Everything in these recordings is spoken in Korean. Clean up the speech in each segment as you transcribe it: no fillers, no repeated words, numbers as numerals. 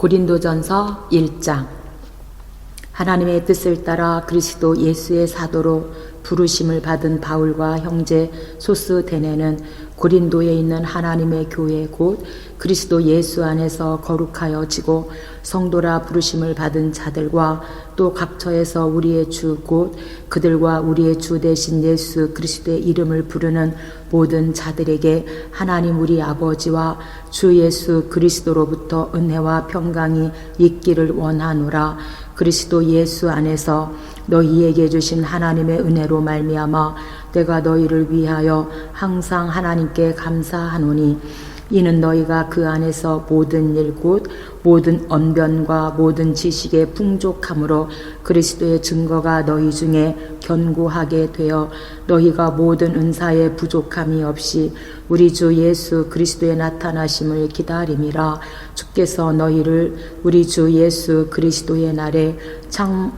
고린도전서 1장. 하나님의 뜻을 따라 그리스도 예수의 사도로 부르심을 받은 바울과 형제 소스데네는 고린도에 있는 하나님의 교회 곧 그리스도 예수 안에서 거룩하여 지고 성도라 부르심을 받은 자들과 또 각처에서 우리의 주 곧 그들과 우리의 주 되신 예수 그리스도의 이름을 부르는 모든 자들에게 하나님 우리 아버지와 주 예수 그리스도로부터 은혜와 평강이 있기를 원하노라. 그리스도 예수 안에서 너희에게 주신 하나님의 은혜로 말미암아 내가 너희를 위하여 항상 하나님께 감사하노니 이는 너희가 그 안에서 모든 일 곧 모든 언변과 모든 지식의 풍족함으로 그리스도의 증거가 너희 중에 견고하게 되어 너희가 모든 은사에 부족함이 없이 우리 주 예수 그리스도의 나타나심을 기다림이라. 주께서 너희를 우리 주 예수 그리스도의 날에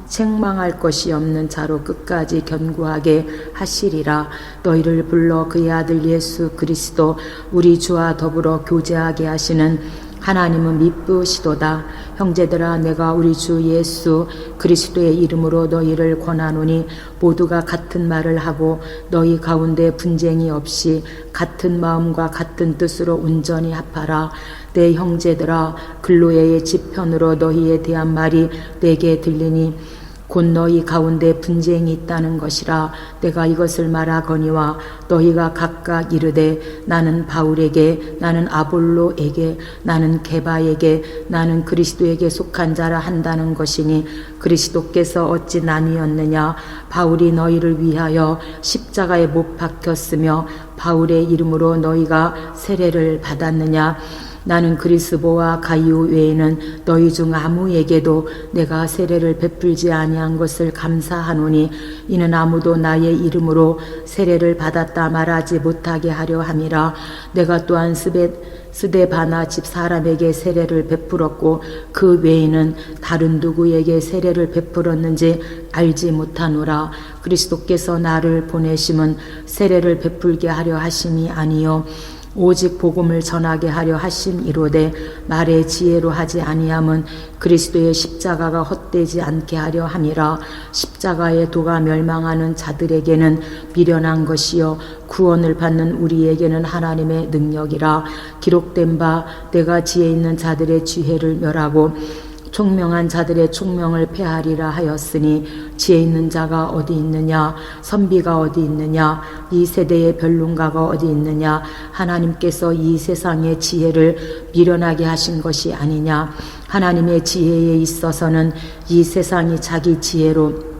책망할 것이 없는 자로 끝까지 견고하게 하시리라. 너희를 불러 그의 아들 예수 그리스도 우리 주와 더불어 교제하게 하시는 하나님은 미쁘시도다. 형제들아, 내가 우리 주 예수 그리스도의 이름으로 너희를 권하노니 모두가 같은 말을 하고 너희 가운데 분쟁이 없이 같은 마음과 같은 뜻으로 온전히 합하라. 내 형제들아, 글로에의 지편으로 너희에 대한 말이 내게 들리니 곧 너희 가운데 분쟁이 있다는 것이라. 내가 이것을 말하거니와 너희가 각각 이르되 나는 바울에게, 나는 아볼로에게, 나는 게바에게, 나는 그리스도에게 속한 자라 한다는 것이니 그리스도께서 어찌 나뉘었느냐? 바울이 너희를 위하여 십자가에 못 박혔으며 바울의 이름으로 너희가 세례를 받았느냐? 나는 그리스보와 가이오 외에는 너희 중 아무에게도 내가 세례를 베풀지 아니한 것을 감사하노니 이는 아무도 나의 이름으로 세례를 받았다 말하지 못하게 하려 함이라. 내가 또한 스데바나 집 사람에게 세례를 베풀었고 그 외에는 다른 누구에게 세례를 베풀었는지 알지 못하노라. 그리스도께서 나를 보내심은 세례를 베풀게 하려 하심이 아니요 오직 복음을 전하게 하려 하심이로되 말의 지혜로 하지 아니함은 그리스도의 십자가가 헛되지 않게 하려 함이라. 십자가의 도가 멸망하는 자들에게는 미련한 것이요 구원을 받는 우리에게는 하나님의 능력이라. 기록된 바 내가 지혜 있는 자들의 지혜를 멸하고 총명한 자들의 총명을 폐하리라 하였으니 지혜 있는 자가 어디 있느냐? 선비가 어디 있느냐? 이 세대의 변론가가 어디 있느냐? 하나님께서 이 세상의 지혜를 미련하게 하신 것이 아니냐? 하나님의 지혜에 있어서는 이 세상이 자기 지혜로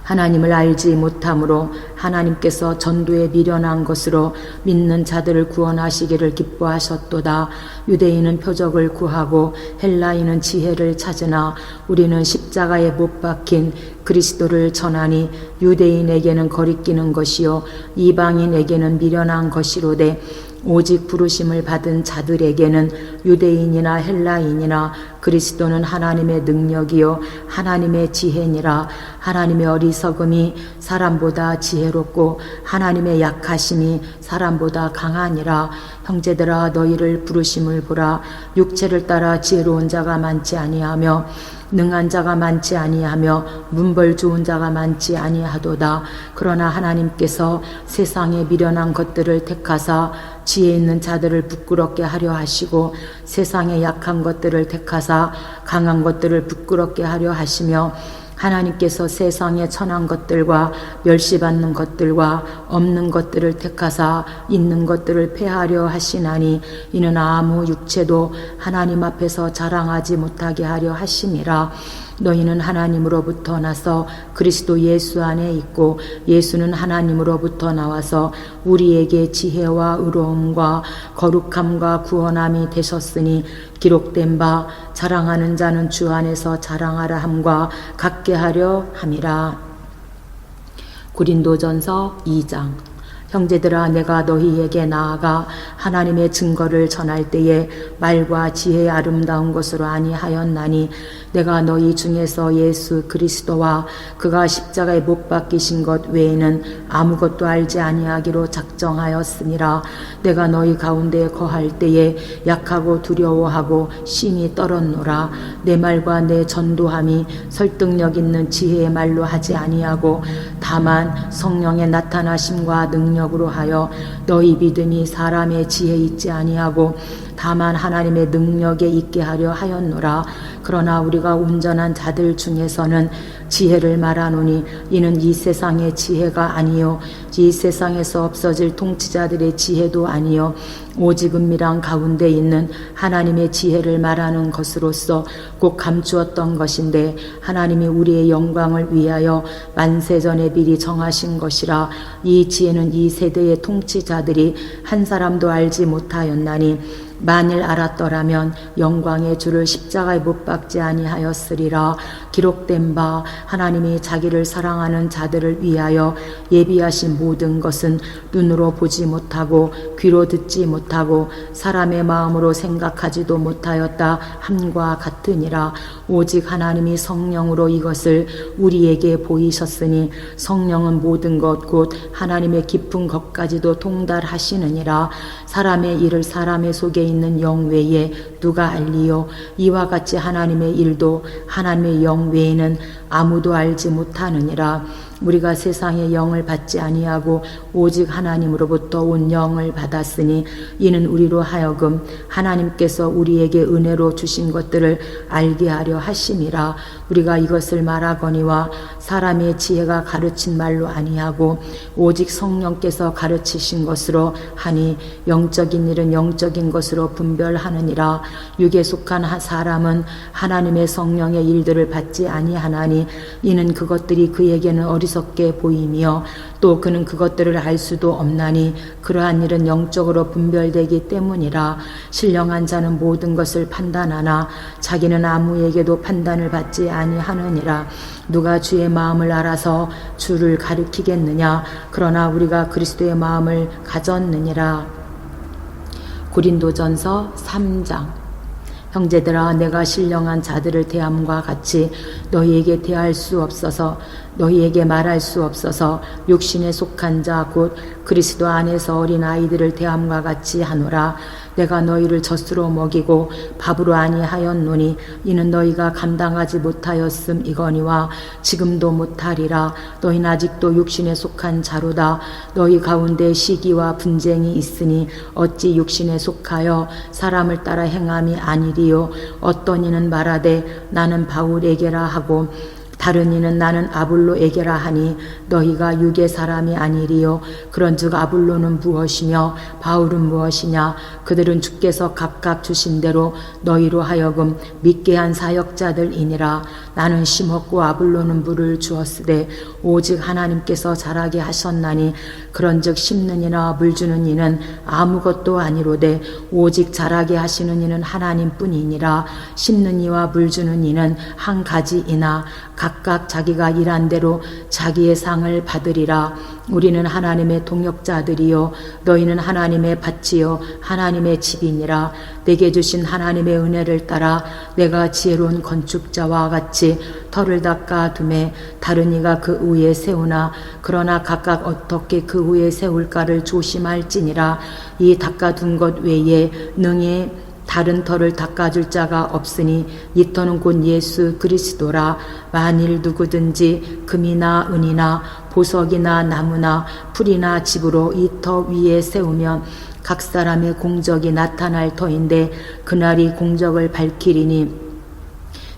하나님을 알지 못하므로 하나님께서 전도에 미련한 것으로 믿는 자들을 구원하시기를 기뻐하셨도다. 유대인은 표적을 구하고 헬라인은 지혜를 찾으나 우리는 십자가에 못 박힌 그리스도를 전하니 유대인에게는 거리끼는 것이요 이방인에게는 미련한 것이로되 오직 부르심을 받은 자들에게는 유대인이나 헬라인이나 그리스도는 하나님의 능력이요 하나님의 지혜니라. 하나님의 어리석음이 사람보다 지혜롭고 하나님의 약하심이 사람보다 강하니라. 형제들아, 너희를 부르심을 보라. 육체를 따라 지혜로운 자가 많지 아니하며 능한 자가 많지 아니하며 문벌 좋은 자가 많지 아니하도다. 그러나 하나님께서 세상에 미련한 것들을 택하사 지혜 있는 자들을 부끄럽게 하려 하시고 세상에 약한 것들을 택하사 강한 것들을 부끄럽게 하려 하시며 하나님께서 세상에 천한 것들과 멸시받는 것들과 없는 것들을 택하사 있는 것들을 폐하려 하시나니 이는 아무 육체도 하나님 앞에서 자랑하지 못하게 하려 하심이라. 너희는 하나님으로부터 나서 그리스도 예수 안에 있고 예수는 하나님으로부터 나와서 우리에게 지혜와 의로움과 거룩함과 구원함이 되셨으니 기록된 바 자랑하는 자는 주 안에서 자랑하라 함과 같게 하려 함이라. 고린도전서 2장. 형제들아, 내가 너희에게 나아가 하나님의 증거를 전할 때에 말과 지혜의 아름다운 것으로 아니하였나니 내가 너희 중에서 예수 그리스도와 그가 십자가에 못 박히신 것 외에는 아무것도 알지 아니하기로 작정하였음이라. 내가 너희 가운데 거할 때에 약하고 두려워하고 심히 떨었노라. 내 말과 내 전도함이 설득력 있는 지혜의 말로 하지 아니하고 다만 성령의 나타나심과 능력으로 하여 너희 믿음이 사람의 지혜에 있지 아니하고 다만 하나님의 능력에 있게 하려 하였노라. 그러나 우리가 온전한 자들 중에서는 지혜를 말하노니 이는 이 세상의 지혜가 아니요 이 세상에서 없어질 통치자들의 지혜도 아니요 오직 은밀한 가운데 있는 하나님의 지혜를 말하는 것으로서 꼭 감추었던 것인데 하나님이 우리의 영광을 위하여 만세전에 미리 정하신 것이라. 이 지혜는 이 세대의 통치자들이 한 사람도 알지 못하였나니 만일 알았더라면 영광의 주를 십자가에 못 박지 아니하였으리라. 기록된 바 하나님이 자기를 사랑하는 자들을 위하여 예비하신 모든 것은 눈으로 보지 못하고 귀로 듣지 못하고 사람의 마음으로 생각하지도 못하였다 함과 같으니라. 오직 하나님이 성령으로 이것을 우리에게 보이셨으니 성령은 모든 것 곧 하나님의 깊은 것까지도 통달하시느니라. 사람의 일을 사람의 속에 있는 영 외에 누가 알리요? 이와 같이 하나님의 일도 하나님의 영 외에는 아무도 알지 못하느니라. 우리가 세상의 영을 받지 아니하고 오직 하나님으로부터 온 영을 받았으니 이는 우리로 하여금 하나님께서 우리에게 은혜로 주신 것들을 알게 하려 하심이라. 우리가 이것을 말하거니와 사람의 지혜가 가르친 말로 아니하고 오직 성령께서 가르치신 것으로 하니 영적인 일은 영적인 것으로 분별하느니라. 육에 속한 사람은 하나님의 성령의 일들을 받지 아니하나니 이는 그것들이 그에게는 어리석게 보이며 또 그는 그것들을 알 수도 없나니 그러한 일은 영적으로 분별되기 때문이라. 신령한 자는 모든 것을 판단하나 자기는 아무에게도 판단을 받지 아니하느니라. 누가 주의 마음을 알아서 주를 가리키겠느냐? 그러나 우리가 그리스도의 마음을 가졌느니라. 고린도전서 3장. 형제들아, 내가 신령한 자들을 대함과 같이 너희에게 대할 수 없어서 너희에게 말할 수 없어서 육신에 속한 자 곧 그리스도 안에서 어린 아이들을 대함과 같이 하노라. 내가 너희를 젖으로 먹이고 밥으로 아니하였노니 이는 너희가 감당하지 못하였음이거니와 지금도 못하리라. 너희는 아직도 육신에 속한 자로다. 너희 가운데 시기와 분쟁이 있으니 어찌 육신에 속하여 사람을 따라 행함이 아니리요? 어떤 이는 말하되 나는 바울에게라 하고 다른 이는 나는 아볼로에게라 하니 너희가 육의 사람이 아니리요. 그런즉 아볼로는 무엇이며 바울은 무엇이냐? 그들은 주께서 각각 주신 대로 너희로 하여금 믿게 한 사역자들이니라. 나는 심었고 아볼로는 물을 주었으되 오직 하나님께서 자라게 하셨나니 그런즉 심는 이나 물 주는 이는 아무것도 아니로되 오직 자라게 하시는 이는 하나님뿐이니라. 심는 이와 물 주는 이는 한 가지이나 각각 자기가 일한 대로 자기의 상을 받으리라. 우리는 하나님의 동역자들이요 너희는 하나님의 밭이요 하나님의 집이니라. 내게 주신 하나님의 은혜를 따라 내가 지혜로운 건축자와 같이 터를 닦아 두매 다른 이가 그 위에 세우나 그러나 각각 어떻게 그 위에 세울까를 조심할지니라. 이 닦아둔 것 외에 능히 다른 터를 닦아줄 자가 없으니 이 터는 곧 예수 그리스도라. 만일 누구든지 금이나 은이나 보석이나 나무나 풀이나 집으로 이 터 위에 세우면 각 사람의 공적이 나타날 터인데 그날이 공적을 밝히리니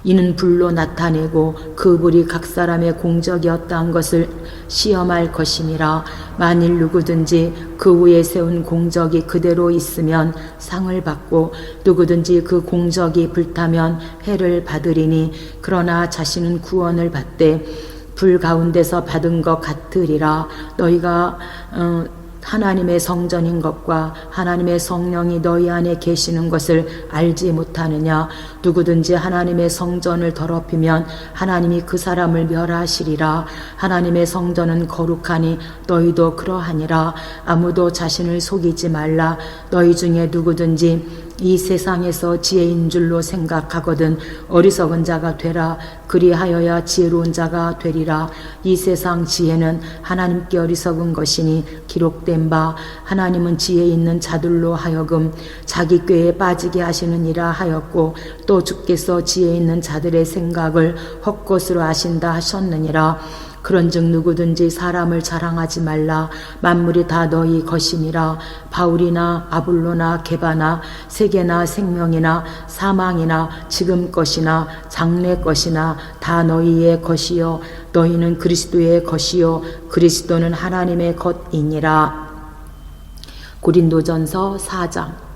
이는 불로 나타내고 그 불이 각 사람의 공적이었다는 것을 시험할 것임이라. 만일 누구든지 그 위에 세운 공적이 그대로 있으면 상을 받고 누구든지 그 공적이 불타면 해를 받으리니 그러나 자신은 구원을 받되 불 가운데서 받은 것 같으리라. 너희가 하나님의 성전인 것과 하나님의 성령이 너희 안에 계시는 것을 알지 못하느냐? 누구든지 하나님의 성전을 더럽히면 하나님이 그 사람을 멸하시리라. 하나님의 성전은 거룩하니 너희도 그러하니라. 아무도 자신을 속이지 말라. 너희 중에 누구든지 이 세상에서 지혜인 줄로 생각하거든 어리석은 자가 되라. 그리하여야 지혜로운 자가 되리라. 이 세상 지혜는 하나님께 어리석은 것이니 기록된 바 하나님은 지혜 있는 자들로 하여금 자기 꾀에 빠지게 하시느니라 하였고 또 주께서 지혜 있는 자들의 생각을 헛것으로 아신다 하셨느니라. 그런즉 누구든지 사람을 자랑하지 말라. 만물이 다 너희 것이니라. 바울이나 아볼로나 게바나 세계나 생명이나 사망이나 지금 것이나 장래 것이나 다 너희의 것이요 너희는 그리스도의 것이요 그리스도는 하나님의 것이니라. 고린도전서 4장.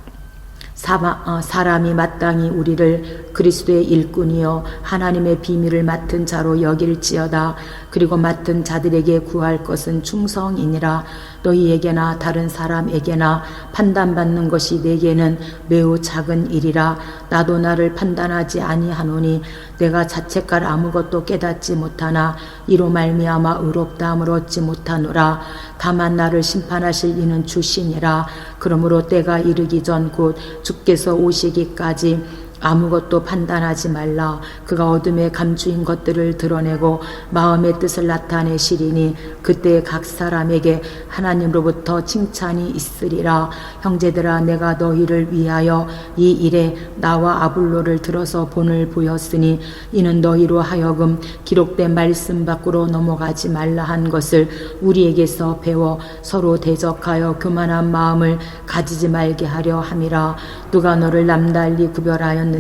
사람이 마땅히 우리를 그리스도의 일꾼이요 하나님의 비밀을 맡은 자로 여길지어다. 그리고 맡은 자들에게 구할 것은 충성이니라. 너희에게나 다른 사람에게나 판단받는 것이 내게는 매우 작은 일이라. 나도 나를 판단하지 아니하노니 내가 자책할 아무것도 깨닫지 못하나 이로 말미암아 의롭다함을 얻지 못하노라. 다만 나를 심판하실 이는 주시니라. 그러므로 때가 이르기 전 곧 주께서 오시기까지 아무것도 판단하지 말라. 그가 어둠에 감추인 것들을 드러내고 마음의 뜻을 나타내시리니 그때 각 사람에게 하나님으로부터 칭찬이 있으리라. 형제들아, 내가 너희를 위하여 이 일에 나와 아볼로를 들어서 본을 보였으니 이는 너희로 하여금 기록된 말씀 밖으로 넘어가지 말라 한 것을 우리에게서 배워 서로 대적하여 교만한 마음을 가지지 말게 하려 함이라. 누가 너를 남달리 구별하였느냐?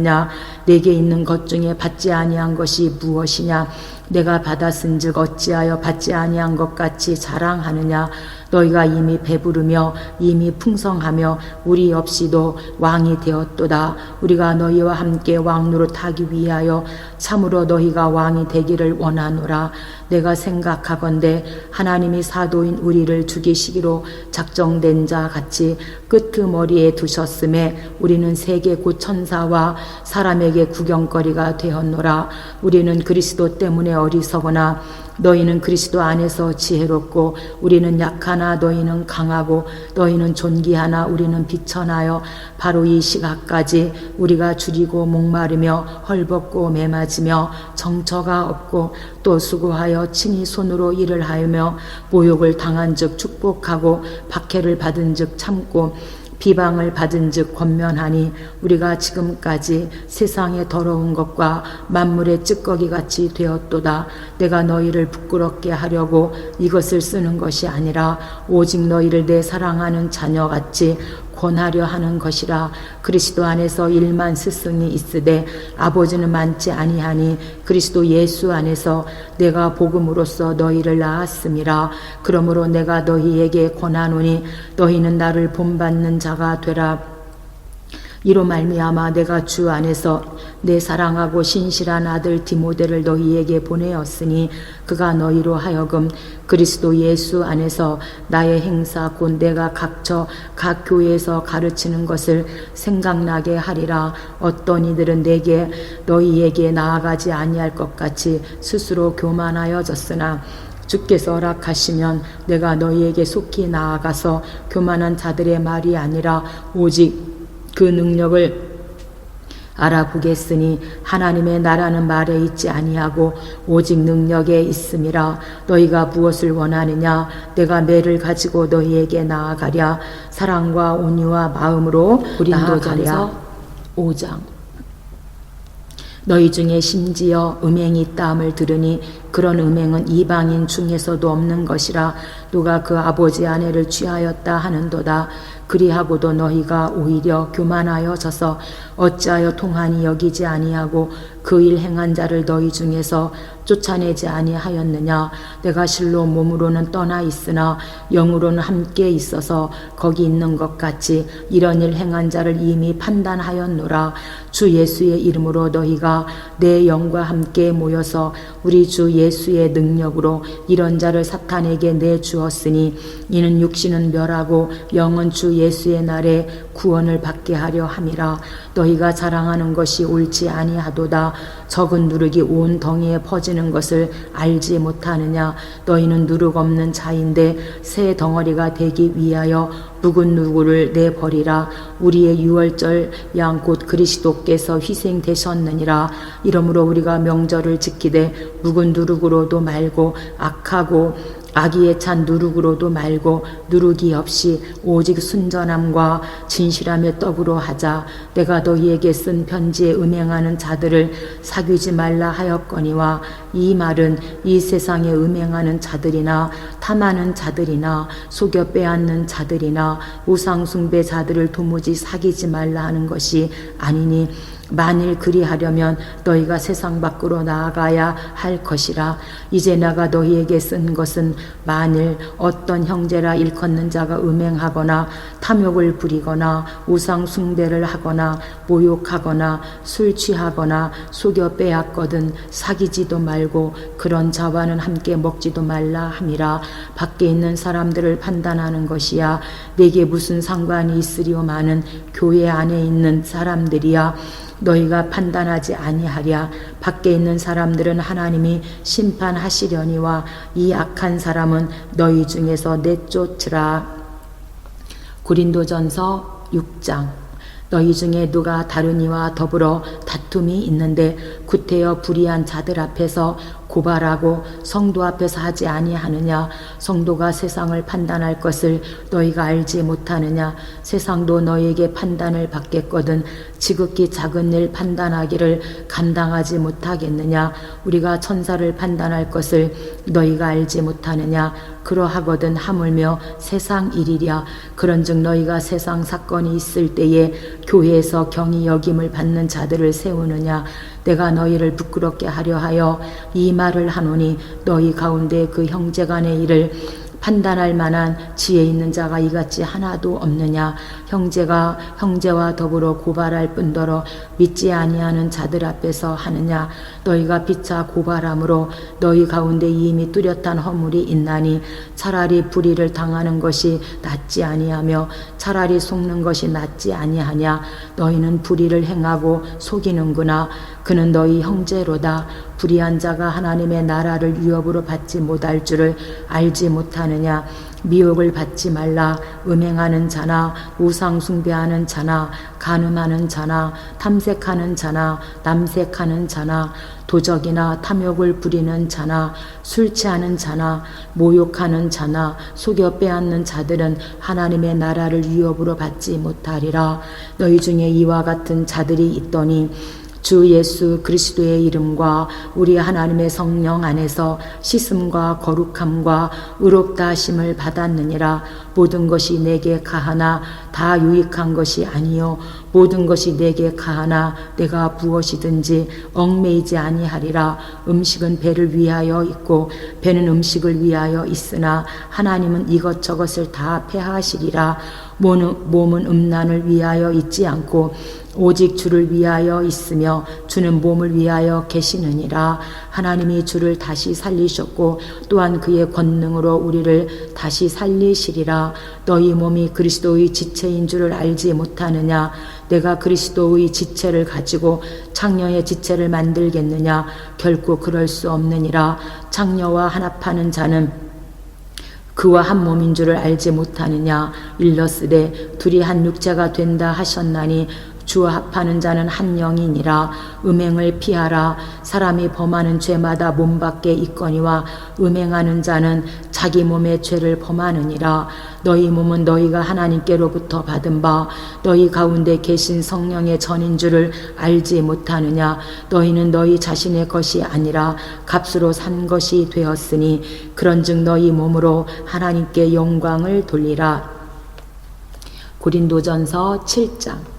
내게 있는 것 중에 받지 아니한 것이 무엇이냐? 내가 받았은즉 어찌하여 받지 아니한 것 같이 자랑하느냐? 너희가 이미 배부르며 이미 풍성하며 우리 없이도 왕이 되었도다. 우리가 너희와 함께 왕노릇하기 위하여 참으로 너희가 왕이 되기를 원하노라. 내가 생각하건대 하나님이 사도인 우리를 죽이시기로 작정된 자 같이 끄트머리에 두셨음에 우리는 세계 곧 천사와 사람에게 구경거리가 되었노라. 우리는 그리스도 때문에 어리석으나 너희는 그리스도 안에서 지혜롭고 우리는 약하나 너희는 강하고 너희는 존귀하나 우리는 비천하여 바로 이 시각까지 우리가 줄이고 목마르며 헐벗고 매맞으며 정처가 없고 또 수고하여 친히 손으로 일을 하며 모욕을 당한 즉 축복하고 박해를 받은 즉 참고 비방을 받은 즉 권면하니 우리가 지금까지 세상의 더러운 것과 만물의 찌꺼기같이 되었도다. 내가 너희를 부끄럽게 하려고 이것을 쓰는 것이 아니라 오직 너희를 내 사랑하는 자녀같이 권하려 하는 것이라. 그리스도 안에서 일만 스승이 있으되 아버지는 많지 아니하니 그리스도 예수 안에서 내가 복음으로써 너희를 낳았음이라. 그러므로 내가 너희에게 권하노니 너희는 나를 본받는 자가 되라. 이로 말미암아 내가 주 안에서 내 사랑하고 신실한 아들 디모데를 너희에게 보내었으니 그가 너희로 하여금 그리스도 예수 안에서 나의 행사 곧 내가 각처 각 교회에서 가르치는 것을 생각나게 하리라. 어떤 이들은 내게 너희에게 나아가지 아니할 것 같이 스스로 교만하여졌으나 주께서 허락하시면 내가 너희에게 속히 나아가서 교만한 자들의 말이 아니라 오직 그 능력을 알아보겠으니 하나님의 나라는 말에 있지 아니하고 오직 능력에 있음이라. 너희가 무엇을 원하느냐? 내가 매를 가지고 너희에게 나아가랴. 사랑과 온유와 마음으로 고린도전서 5장. 너희 중에 심지어 음행이 있다함을 들으니 그런 음행은 이방인 중에서도 없는 것이라. 누가 그 아버지 아내를 취하였다 하는도다. 그리하고도 너희가 오히려 교만하여져서 어찌하여 통한이 여기지 아니하고 그 일 행한 자를 너희 중에서 쫓아내지 아니하였느냐. 내가 실로 몸으로는 떠나 있으나 영으로는 함께 있어서 거기 있는 것 같이 이런 일 행한 자를 이미 판단하였노라. 주 예수의 이름으로 너희가 내 영과 함께 모여서 우리 주 예수의 능력으로 이런 자를 사탄에게 내주었으니 이는 육신은 멸하고 영은 주 예수의 날에 구원을 받게 하려 함이라. 너희가 자랑하는 것이 옳지 아니하도다. 적은 누룩이 온 덩이에 퍼지는 것을 알지 못하느냐. 너희는 누룩 없는 자인데 새 덩어리가 되기 위하여 묵은 누구를 내버리라. 우리의 유월절 양 곧 그리스도께서 희생되셨느니라. 이러므로 우리가 명절을 지키되 묵은 누룩으로도 말고 악하고 악의에 찬 누룩으로도 말고 누룩이 없이 오직 순전함과 진실함의 떡으로 하자. 내가 너희에게 쓴 편지에 음행하는 자들을 사귀지 말라 하였거니와 이 말은 이 세상에 음행하는 자들이나 탐하는 자들이나 속여 빼앗는 자들이나 우상 숭배 자들을 도무지 사귀지 말라 하는 것이 아니니 만일 그리하려면 너희가 세상 밖으로 나아가야 할 것이라. 이제 내가 너희에게 쓴 것은 만일 어떤 형제라 일컫는 자가 음행하거나 탐욕을 부리거나 우상 숭배를 하거나 모욕하거나 술 취하거나 속여 빼앗거든 사귀지도 말고 그런 자와는 함께 먹지도 말라 함이라. 밖에 있는 사람들을 판단하는 것이야 내게 무슨 상관이 있으리오마는 교회 안에 있는 사람들이야 너희가 판단하지 아니하랴. 밖에 있는 사람들은 하나님이 심판하시려니와 이 악한 사람은 너희 중에서 내쫓으라. 고린도전서 6장. 너희 중에 누가 다른 이와 더불어 다툼이 있는데 구태여 불의한 자들 앞에서 고발하고 성도 앞에서 하지 아니하느냐. 성도가 세상을 판단할 것을 너희가 알지 못하느냐. 세상도 너희에게 판단을 받겠거든 지극히 작은 일 판단하기를 감당하지 못하겠느냐. 우리가 천사를 판단할 것을 너희가 알지 못하느냐. 그러하거든 하물며 세상 일이랴. 그런즉 너희가 세상 사건이 있을 때에 교회에서 경히 여김을 받는 자들을 세우느냐. 내가 너희를 부끄럽게 하려 하여 이 말을 하노니 너희 가운데 그 형제간의 일을 판단할 만한 지혜 있는 자가 이같이 하나도 없느냐. 형제가 형제와 더불어 고발할 뿐더러 믿지 아니하는 자들 앞에서 하느냐. 너희가 피차 고발함으로 너희 가운데 이미 뚜렷한 허물이 있나니 차라리 불의를 당하는 것이 낫지 아니하며 차라리 속는 것이 낫지 아니하냐. 너희는 불의를 행하고 속이는구나. 그는 너희 형제로다. 불의한 자가 하나님의 나라를 위협으로 받지 못할 줄을 알지 못하느냐. 미혹을 받지 말라. 음행하는 자나 우상 숭배하는 자나 간음하는 자나 탐색하는 자나 남색하는 자나 도적이나 탐욕을 부리는 자나 술 취하는 자나 모욕하는 자나 속여 빼앗는 자들은 하나님의 나라를 위협으로 받지 못하리라. 너희 중에 이와 같은 자들이 있더니 주 예수 그리스도의 이름과 우리 하나님의 성령 안에서 씻음과 거룩함과 의롭다 하심을 받았느니라. 모든 것이 내게 가하나 다 유익한 것이 아니요 모든 것이 내게 가하나 내가 무엇이든지 얽매이지 아니하리라. 음식은 배를 위하여 있고 배는 음식을 위하여 있으나 하나님은 이것저것을 다 폐하시리라. 몸은 음란을 위하여 있지 않고 오직 주를 위하여 있으며 주는 몸을 위하여 계시느니라. 하나님이 주를 다시 살리셨고 또한 그의 권능으로 우리를 다시 살리시리라. 너희 몸이 그리스도의 지체인 줄을 알지 못하느냐. 내가 그리스도의 지체를 가지고 창녀의 지체를 만들겠느냐. 결코 그럴 수 없느니라. 창녀와 한합하는 자는 그와 한 몸인 줄을 알지 못하느냐. 일러스되 둘이 한 육체가 된다 하셨나니 주와 합하는 자는 한 영이니라. 음행을 피하라. 사람이 범하는 죄마다 몸 밖에 있거니와 음행하는 자는 자기 몸의 죄를 범하느니라. 너희 몸은 너희가 하나님께로부터 받은 바 너희 가운데 계신 성령의 전인 줄을 알지 못하느냐. 너희는 너희 자신의 것이 아니라 값으로 산 것이 되었으니 그런즉 너희 몸으로 하나님께 영광을 돌리라. 고린도전서 7장.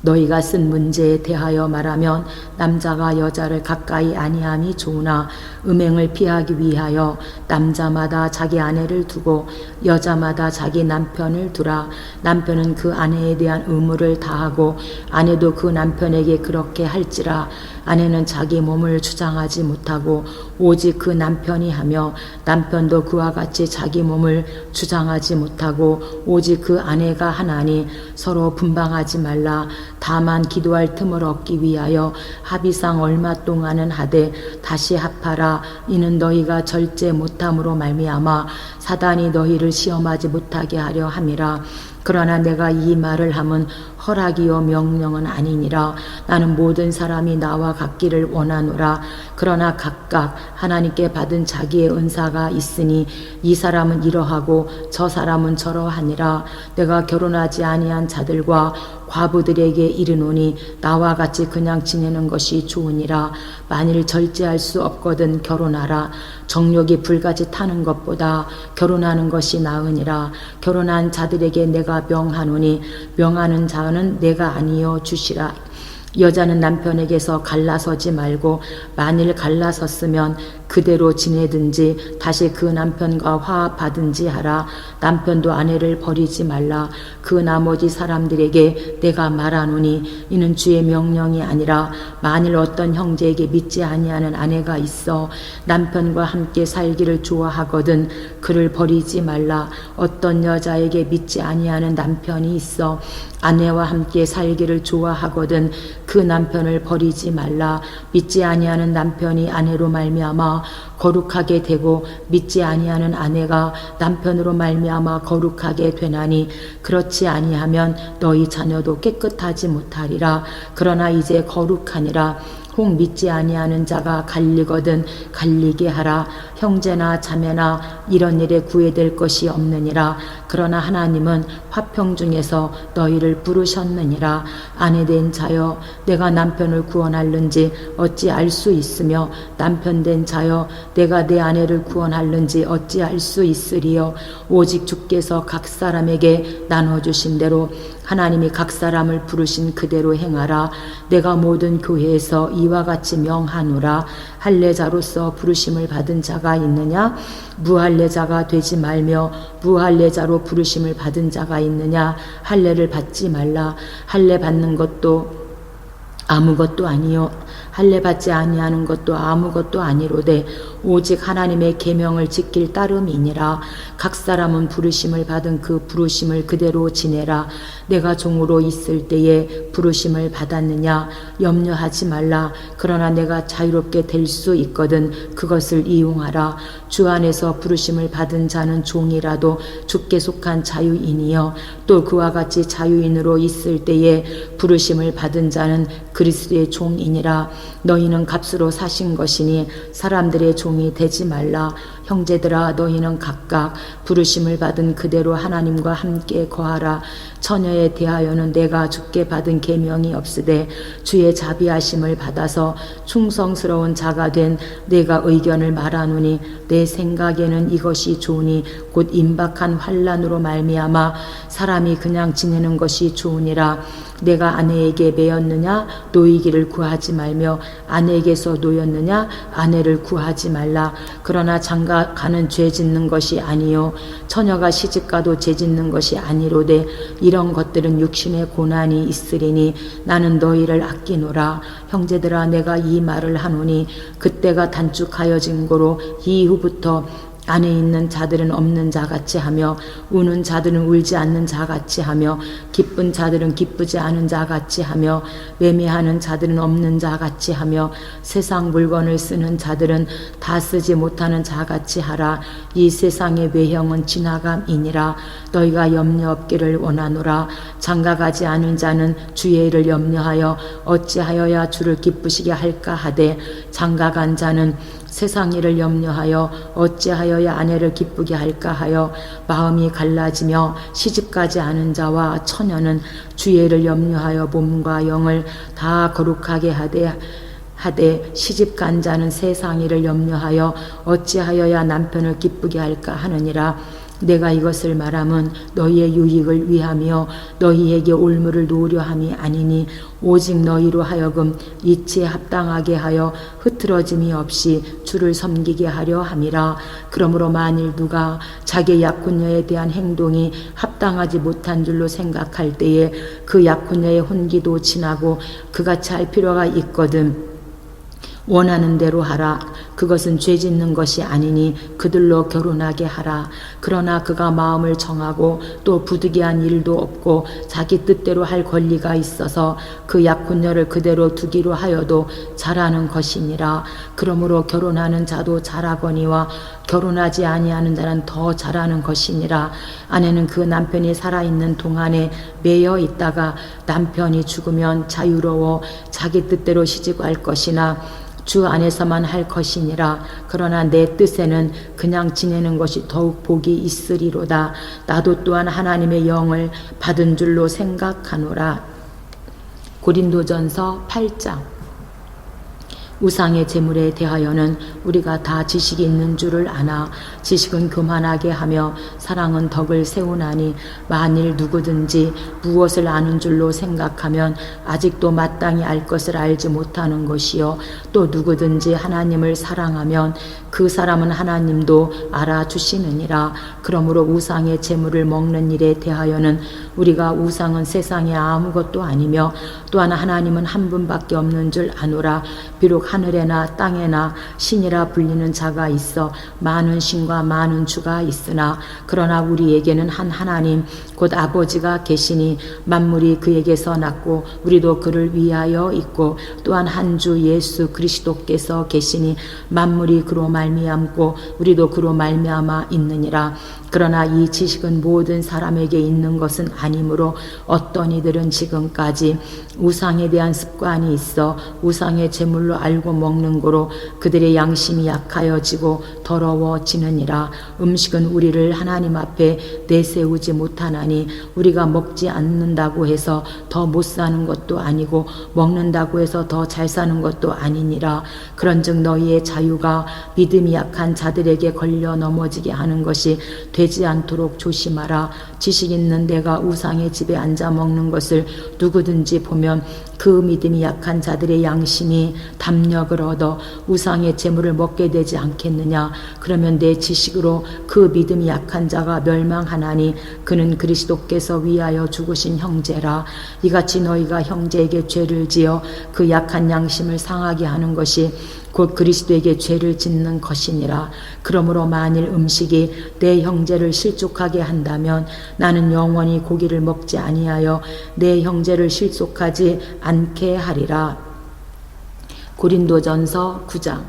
너희가 쓴 문제에 대하여 말하면 남자가 여자를 가까이 아니함이 좋으나 음행을 피하기 위하여 남자마다 자기 아내를 두고 여자마다 자기 남편을 두라. 남편은 그 아내에 대한 의무를 다하고 아내도 그 남편에게 그렇게 할지라. 아내는 자기 몸을 주장하지 못하고 오직 그 남편이 하며 남편도 그와 같이 자기 몸을 주장하지 못하고 오직 그 아내가 하나니 서로 분방하지 말라. 다만 기도할 틈을 얻기 위하여 합의상 얼마 동안은 하되 다시 합하라. 이는 너희가 절제 못함으로 말미암아 사단이 너희를 시험하지 못하게 하려 함이라. 그러나 내가 이 말을 함은 허락이요 명령은 아니니라. 나는 모든 사람이 나와 같기를 원하노라. 그러나 각각 하나님께 받은 자기의 은사가 있으니 이 사람은 이러하고 저 사람은 저러하니라. 내가 결혼하지 아니한 자들과 과부들에게 이르노니 나와 같이 그냥 지내는 것이 좋으니라. 만일 절제할 수 없거든 결혼하라. 정욕이 불같이 타는 것보다 결혼하는 것이 나으니라. 결혼한 자들에게 내가 명하노니 명하는 자는 내가 아니요 주시라. 여자는 남편에게서 갈라서지 말고 만일 갈라섰으면 그대로 지내든지 다시 그 남편과 화합하든지 하라. 남편도 아내를 버리지 말라. 그 나머지 사람들에게 내가 말하노니 이는 주의 명령이 아니라 만일 어떤 형제에게 믿지 아니하는 아내가 있어 남편과 함께 살기를 좋아하거든 그를 버리지 말라. 어떤 여자에게 믿지 아니하는 남편이 있어 아내와 함께 살기를 좋아하거든 그 남편을 버리지 말라. 믿지 아니하는 남편이 아내로 말미암아 거룩하게 되고 믿지 아니하는 아내가 남편으로 말미암아 거룩하게 되나니 그렇지 아니하면 너희 자녀도 깨끗하지 못하리라. 그러나 이제 거룩하니라. 혹 믿지 아니하는 자가 갈리거든 갈리게 하라. 형제나 자매나 이런 일에 구애될 것이 없느니라. 그러나 하나님은 화평 중에서 너희를 부르셨느니라. 아내된 자여 내가 남편을 구원할는지 어찌 알 수 있으며 남편된 자여 내가 내 아내를 구원할는지 어찌 알 수 있으리요. 오직 주께서 각 사람에게 나눠주신 대로 하나님이 각 사람을 부르신 그대로 행하라. 내가 모든 교회에서 이와 같이 명하노라. 할례자로서 부르심을 받은 자가 있느냐? 무할례자가 되지 말며 무할례자로 부르심을 받은 자가 있느냐? 할례를 받지 말라. 할례 받는 것도 아무것도 아니요 할례 받지 아니하는 것도 아무것도 아니로되 오직 하나님의 계명을 지킬 따름이니라. 각 사람은 부르심을 받은 그 부르심을 그대로 지내라. 내가 종으로 있을 때에 부르심을 받았느냐? 염려하지 말라. 그러나 내가 자유롭게 될 수 있거든 그것을 이용하라. 주 안에서 부르심을 받은 자는 종이라도 주께 속한 자유인이요 또 그와 같이 자유인으로 있을 때에 부르심을 받은 자는 그리스도의 종이니라. 너희는 값으로 사신 것이니 사람들의 종이 되지 말라. 형제들아 너희는 각각 부르심을 받은 그대로 하나님과 함께 거하라. 처녀에 대하여는 내가 주께 받은 계명이 없으되 주의 자비하심을 받아서 충성스러운 자가 된 내가 의견을 말하노니 내 생각에는 이것이 좋으니 곧 임박한 환난으로 말미암아 사람이 그냥 지내는 것이 좋으니라. 내가 아내에게 매였느냐? 노이기를 구하지 말며 아내에게서 노였느냐? 아내를 구하지 말라. 그러나 장가가는 죄 짓는 것이 아니요 처녀가 시집가도 죄 짓는 것이 아니로되 이런 것들은 육신의 고난이 있으리니 나는 너희를 아끼노라. 형제들아 내가 이 말을 하노니 그때가 단축하여진 고로 이후부터 안에 있는 자들은 없는 자같이 하며 우는 자들은 울지 않는 자같이 하며 기쁜 자들은 기쁘지 않은 자같이 하며 매매하는 자들은 없는 자같이 하며 세상 물건을 쓰는 자들은 다 쓰지 못하는 자같이 하라. 이 세상의 외형은 지나감이니라. 너희가 염려 없기를 원하노라. 장가가지 않은 자는 주의 일을 염려하여 어찌하여야 주를 기쁘시게 할까 하되 장가간 자는 세상 일을 염려하여 어찌하여야 아내를 기쁘게 할까 하여 마음이 갈라지며 시집가지 않은 자와 처녀는 주의 일을 염려하여 몸과 영을 다 거룩하게 하되 시집간 자는 세상 일을 염려하여 어찌하여야 남편을 기쁘게 할까 하느니라. 내가 이것을 말함은 너희의 유익을 위하며 너희에게 올무를 놓으려 함이 아니니 오직 너희로 하여금 이치에 합당하게 하여 흐트러짐이 없이 주를 섬기게 하려 함이라. 그러므로 만일 누가 자기 약혼녀에 대한 행동이 합당하지 못한 줄로 생각할 때에 그 약혼녀의 혼기도 지나고 그같이 할 필요가 있거든 원하는 대로 하라. 그것은 죄 짓는 것이 아니니 그들로 결혼하게 하라. 그러나 그가 마음을 정하고 또 부득이한 일도 없고 자기 뜻대로 할 권리가 있어서 그 약혼녀를 그대로 두기로 하여도 잘하는 것이니라. 그러므로 결혼하는 자도 잘하거니와 결혼하지 아니하는 자는 더 잘하는 것이니라. 아내는 그 남편이 살아있는 동안에 매여 있다가 남편이 죽으면 자유로워 자기 뜻대로 시집갈 것이나 주 안에서만 할 것이니라. 그러나 내 뜻에는 그냥 지내는 것이 더욱 복이 있으리로다. 나도 또한 하나님의 영을 받은 줄로 생각하노라. 고린도전서 8장. 우상의 제물에 대하여는 우리가 다 지식이 있는 줄을 아나 지식은 교만하게 하며 사랑은 덕을 세우나니 만일 누구든지 무엇을 아는 줄로 생각하면 아직도 마땅히 알 것을 알지 못하는 것이요 또 누구든지 하나님을 사랑하면 그 사람은 하나님도 알아주시느니라. 그러므로 우상의 제물을 먹는 일에 대하여는 우리가 우상은 세상에 아무것도 아니며 또한 하나님은 한 분밖에 없는 줄 아노라. 비록 하늘에나 땅에나 신이라 불리는 자가 있어 많은 신과 많은 주가 있으나 그러나 우리에게는 한 하나님 곧 아버지가 계시니 만물이 그에게서 났고 우리도 그를 위하여 있고 또한 한 주 예수 그리스도께서 계시니 만물이 그로 말미암고 우리도 그로 말미암아 있느니라. 그러나 이 지식은 모든 사람에게 있는 것은 아니므로 어떤 이들은 지금까지 우상에 대한 습관이 있어 우상의 제물로 알고 먹는 거로 그들의 양심이 약하여지고 더러워지느니라. 음식은 우리를 하나님 앞에 내세우지 못하나니 우리가 먹지 않는다고 해서 더 못 사는 것도 아니고 먹는다고 해서 더 잘 사는 것도 아니니라. 그런즉 너희의 자유가 믿음이 약한 자들에게 걸려 넘어지게 하는 것이 되지 않도록 조심하라. 지식 있는 내가 우상의 집에 앉아 먹는 것을 누구든지 보면 그 믿음이 약한 자들의 양심이 담력을 얻어 우상의 제물을 먹게 되지 않겠느냐. 그러면 내 지식으로 그 믿음이 약한 자가 멸망하나니 그는 그리스도께서 위하여 죽으신 형제라. 이같이 너희가 형제에게 죄를 지어 그 약한 양심을 상하게 하는 것이 곧 그리스도에게 죄를 짓는 것이니라. 그러므로 만일 음식이 내 형제를 실족하게 한다면 나는 영원히 고기를 먹지 아니하여 내 형제를 실족하지 않게 하리라. 고린도전서 9장.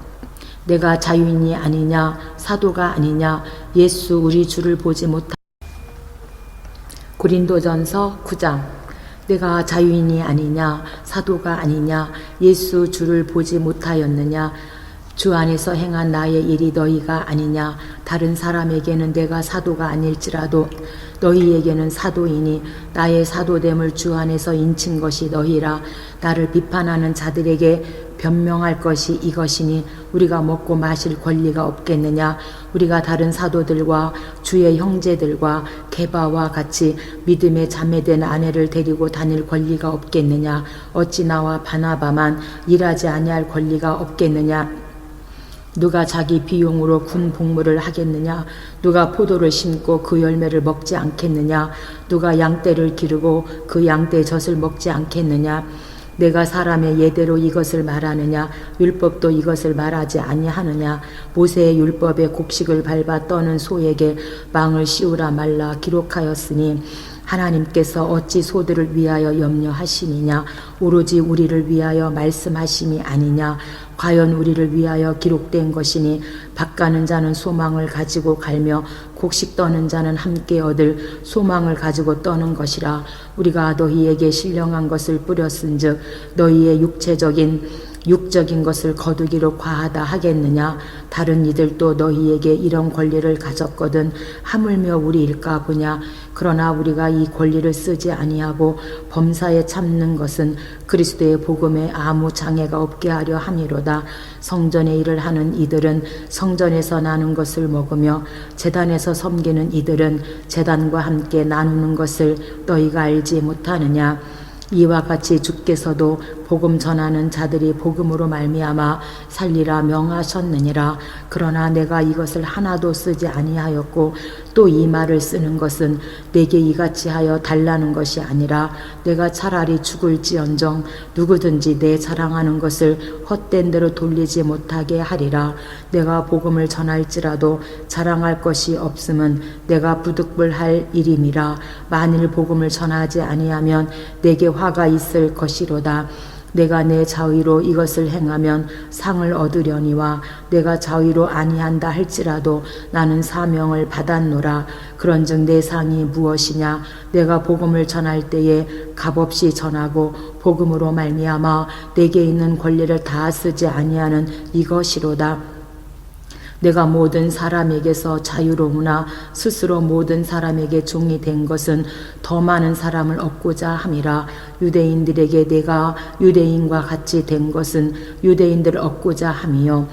내가 자유인이 아니냐 사도가 아니냐 예수 우리 주를 보지 못하. 고린도전서 9장. 내가 자유인이 아니냐 사도가 아니냐 예수 주를 보지 못하였느냐 주 안에서 행한 나의 일이 너희가 아니냐. 다른 사람에게는 내가 사도가 아닐지라도 너희에게는 사도이니 나의 사도됨을 주 안에서 인친 것이 너희라. 나를 비판하는 자들에게 변명할 것이 이것이니 우리가 먹고 마실 권리가 없겠느냐. 우리가 다른 사도들과 주의 형제들과 게바와 같이 믿음의 자매된 아내를 데리고 다닐 권리가 없겠느냐. 어찌 나와 바나바만 일하지 아니할 권리가 없겠느냐. 누가 자기 비용으로 군 복무를 하겠느냐. 누가 포도를 심고 그 열매를 먹지 않겠느냐. 누가 양떼를 기르고 그 양떼 젖을 먹지 않겠느냐. 내가 사람의 예대로 이것을 말하느냐. 율법도 이것을 말하지 아니하느냐. 모세의 율법에 곡식을 밟아 떠는 소에게 망을 씌우라 말라 기록하였으니 하나님께서 어찌 소들을 위하여 염려하시느냐. 오로지 우리를 위하여 말씀하심이 아니냐. 과연 우리를 위하여 기록된 것이니 밭가는 자는 소망을 가지고 갈며 곡식 떠는 자는 함께 얻을 소망을 가지고 떠는 것이라. 우리가 너희에게 신령한 것을 뿌렸은즉 너희의 육체적인 육적인 것을 거두기로 과하다 하겠느냐? 다른 이들도 너희에게 이런 권리를 가졌거든 하물며 우리일까 보냐? 그러나 우리가 이 권리를 쓰지 아니하고 범사에 참는 것은 그리스도의 복음에 아무 장애가 없게 하려 함이로다. 성전의 일을 하는 이들은 성전에서 나눈 것을 먹으며 제단에서 섬기는 이들은 제단과 함께 나누는 것을 너희가 알지 못하느냐? 이와 같이 주께서도 복음 전하는 자들이 복음으로 말미암아 살리라 명하셨느니라. 그러나 내가 이것을 하나도 쓰지 아니하였고 또 이 말을 쓰는 것은 내게 이같이 하여 달라는 것이 아니라 내가 차라리 죽을지언정 누구든지 내 자랑하는 것을 헛된 대로 돌리지 못하게 하리라. 내가 복음을 전할지라도 자랑할 것이 없음은 내가 부득불할 일임이라. 만일 복음을 전하지 아니하면 내게 화가 있을 것이로다. 내가 내 자의로 이것을 행하면 상을 얻으려니와 내가 자의로 아니한다 할지라도 나는 사명을 받았노라. 그런즉 내 상이 무엇이냐? 내가 복음을 전할 때에 값없이 전하고 복음으로 말미암아 내게 있는 권리를 다 쓰지 아니하는 이것이로다. 내가 모든 사람에게서 자유로우나 스스로 모든 사람에게 종이 된 것은 더 많은 사람을 얻고자 함이라. 유대인들에게 내가 유대인과 같이 된 것은 유대인들을 얻고자 함이요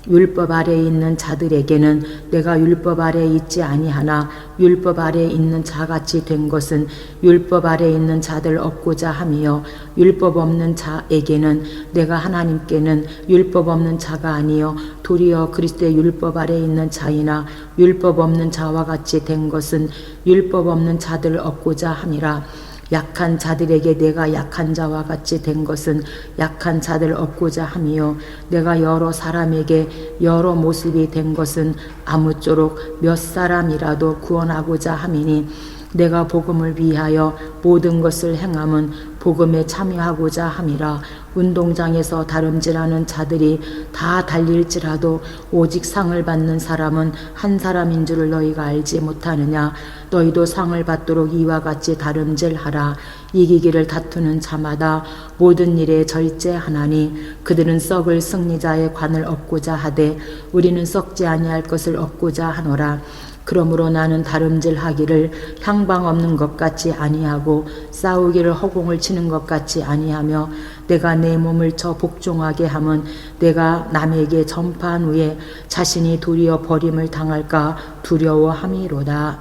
율법 아래에 있는 자들에게는 내가 율법 아래에 있지 아니하나 율법 아래에 있는 자같이 된 것은 율법 아래에 있는 자들 얻고자 함이요 율법 없는 자에게는 내가 하나님께는 율법 없는 자가 아니요 도리어 그리스도의 율법 아래에 있는 자이나 율법 없는 자와 같이 된 것은 율법 없는 자들을 얻고자 함이라. 약한 자들에게 내가 약한 자와 같이 된 것은 약한 자들을 얻고자 함이요 내가 여러 사람에게 여러 모습이 된 것은 아무쪼록 몇 사람이라도 구원하고자 함이니 내가 복음을 위하여 모든 것을 행함은 복음에 참여하고자 함이라. 운동장에서 다름질하는 자들이 다 달릴지라도 오직 상을 받는 사람은 한 사람인 줄을 너희가 알지 못하느냐? 너희도 상을 받도록 이와 같이 다름질하라. 이기기를 다투는 자마다 모든 일에 절제하나니 그들은 썩을 승리자의 관을 얻고자 하되 우리는 썩지 아니할 것을 얻고자 하노라. 그러므로 나는 다름질하기를 향방 없는 것 같이 아니하고 싸우기를 허공을 치는 것 같이 아니하며 내가 내 몸을 쳐 복종하게 함은 내가 남에게 전파한 후에 자신이 도리어 버림을 당할까 두려워함이로다.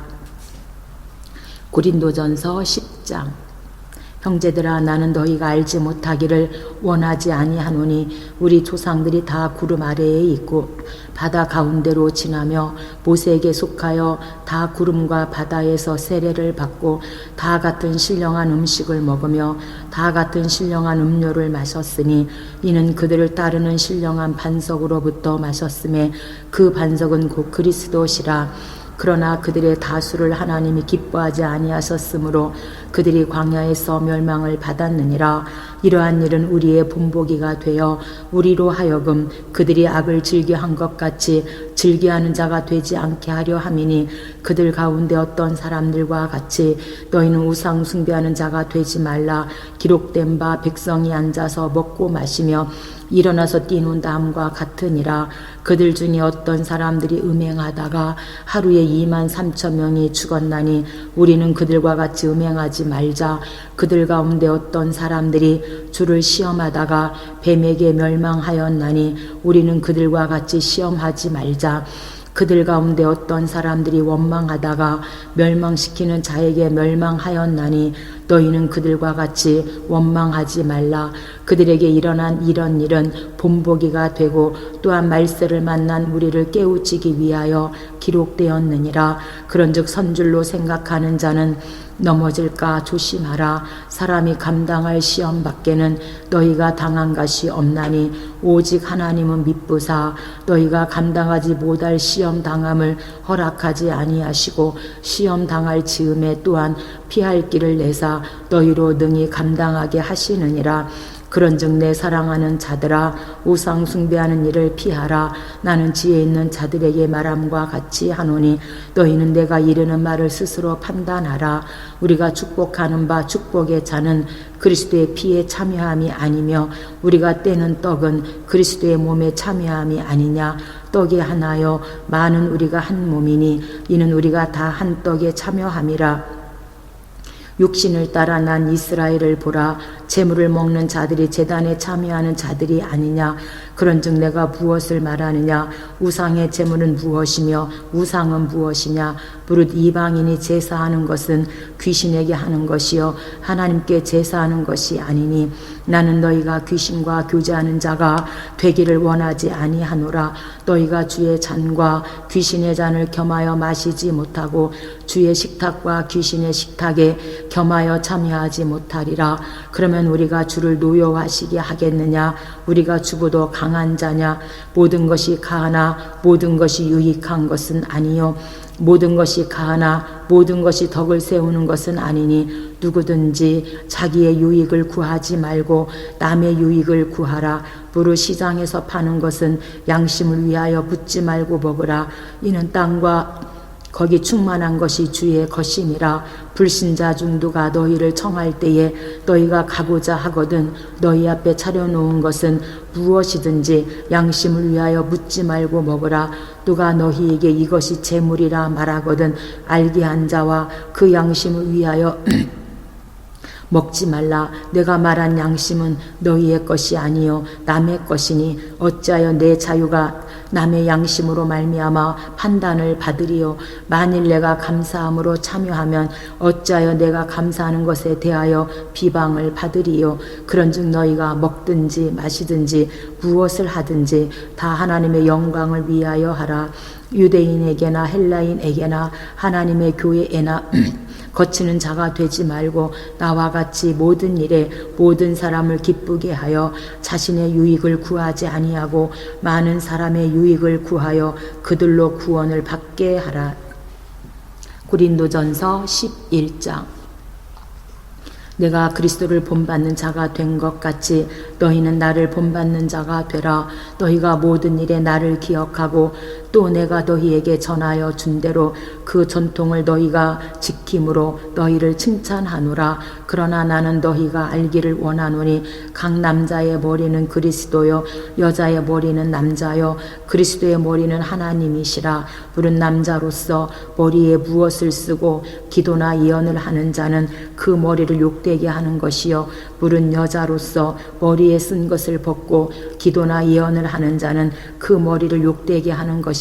고린도전서 10장. 형제들아 나는 너희가 알지 못하기를 원하지 아니하노니 우리 조상들이 다 구름 아래에 있고 바다 가운데로 지나며 모세에게 속하여 다 구름과 바다에서 세례를 받고 다 같은 신령한 음식을 먹으며 다 같은 신령한 음료를 마셨으니 이는 그들을 따르는 신령한 반석으로부터 마셨음에 그 반석은 곧 그리스도시라. 그러나 그들의 다수를 하나님이 기뻐하지 아니하셨으므로 그들이 광야에서 멸망을 받았느니라. 이러한 일은 우리의 본보기가 되어 우리로 하여금 그들이 악을 즐겨한 것 같이 즐겨하는 자가 되지 않게 하려 함이니 그들 가운데 어떤 사람들과 같이 너희는 우상 숭배하는 자가 되지 말라. 기록된 바 백성이 앉아서 먹고 마시며 일어나서 뛰는 다음과 같으니라. 그들 중에 어떤 사람들이 음행하다가 하루에 23,000명이 죽었나니 우리는 그들과 같이 음행하지 말자. 그들 가운데 어떤 사람들이 주를 시험하다가 뱀에게 멸망하였나니 우리는 그들과 같이 시험하지 말자. 그들 가운데 어떤 사람들이 원망하다가 멸망시키는 자에게 멸망하였나니 너희는 그들과 같이 원망하지 말라. 그들에게 일어난 이런 일은 본보기가 되고 또한 말세를 만난 우리를 깨우치기 위하여 기록되었느니라. 그런즉 선줄로 생각하는 자는 넘어질까 조심하라. 사람이 감당할 시험 밖에는 너희가 당한 것이 없나니 오직 하나님은 미쁘사 너희가 감당하지 못할 시험 당함을 허락하지 아니하시고 시험 당할 즈음에 또한 피할 길을 내사 너희로 능히 감당하게 하시느니라. 그런즉 내 사랑하는 자들아 우상 숭배하는 일을 피하라. 나는 지혜 있는 자들에게 말함과 같이 하노니 너희는 내가 이르는 말을 스스로 판단하라. 우리가 축복하는 바 축복의 잔은 그리스도의 피에 참여함이 아니며 우리가 떼는 떡은 그리스도의 몸에 참여함이 아니냐. 떡이 하나요 많은 우리가 한 몸이니 이는 우리가 다 한 떡에 참여함이라. 육신을 따라 난 이스라엘을 보라. 제물을 먹는 자들이 제단에 참여하는 자들이 아니냐. 그런즉 내가 무엇을 말하느냐. 우상의 제물은 무엇이며 우상은 무엇이냐. 무릇 이방인이 제사하는 것은 귀신에게 하는 것이요 하나님께 제사하는 것이 아니니 나는 너희가 귀신과 교제하는 자가 되기를 원하지 아니하노라. 너희가 주의 잔과 귀신의 잔을 겸하여 마시지 못하고 주의 식탁과 귀신의 식탁에 겸하여 참여하지 못하리라. 그러면 우리가 주를 노여워하시게 하겠느냐. 우리가 주보다 강한 자냐. 모든 것이 가하나 모든 것이 유익한 것은 아니요 모든 것이 가하나 모든 것이 덕을 세우는 것은 아니니 누구든지 자기의 유익을 구하지 말고 남의 유익을 구하라. 무릇 시장에서 파는 것은 양심을 위하여 묻지 말고 먹으라. 이는 땅과 거기 충만한 것이 주의 것임이라. 불신자 중 누가 너희를 청할 때에 너희가 가고자 하거든 너희 앞에 차려놓은 것은 무엇이든지 양심을 위하여 묻지 말고 먹으라. 누가 너희에게 이것이 재물이라 말하거든 알게 한 자와 그 양심을 위하여 먹지 말라. 내가 말한 양심은 너희의 것이 아니요 남의 것이니 어찌하여 내 자유가 남의 양심으로 말미암아 판단을 받으리요. 만일 내가 감사함으로 참여하면 어찌하여 내가 감사하는 것에 대하여 비방을 받으리요. 그런즉 너희가 먹든지 마시든지 무엇을 하든지 다 하나님의 영광을 위하여 하라. 유대인에게나 헬라인에게나 하나님의 교회에나 거치는 자가 되지 말고 나와 같이 모든 일에 모든 사람을 기쁘게 하여 자신의 유익을 구하지 아니하고 많은 사람의 유익을 구하여 그들로 구원을 받게 하라. 고린도전서 11장. 내가 그리스도를 본받는 자가 된 것 같이 너희는 나를 본받는 자가 되라. 너희가 모든 일에 나를 기억하고 또 내가 너희에게 전하여 준 대로 그 전통을 너희가 지킴으로 너희를 칭찬하노라. 그러나 나는 너희가 알기를 원하노니 각 남자의 머리는 그리스도요 여자의 머리는 남자요 그리스도의 머리는 하나님이시라. 물은 남자로서 머리에 무엇을 쓰고 기도나 예언을 하는 자는 그 머리를 욕되게 하는 것이요 물은 여자로서 머리에 쓴 것을 벗고 기도나 예언을 하는 자는 그 머리를 욕되게 하는 것이니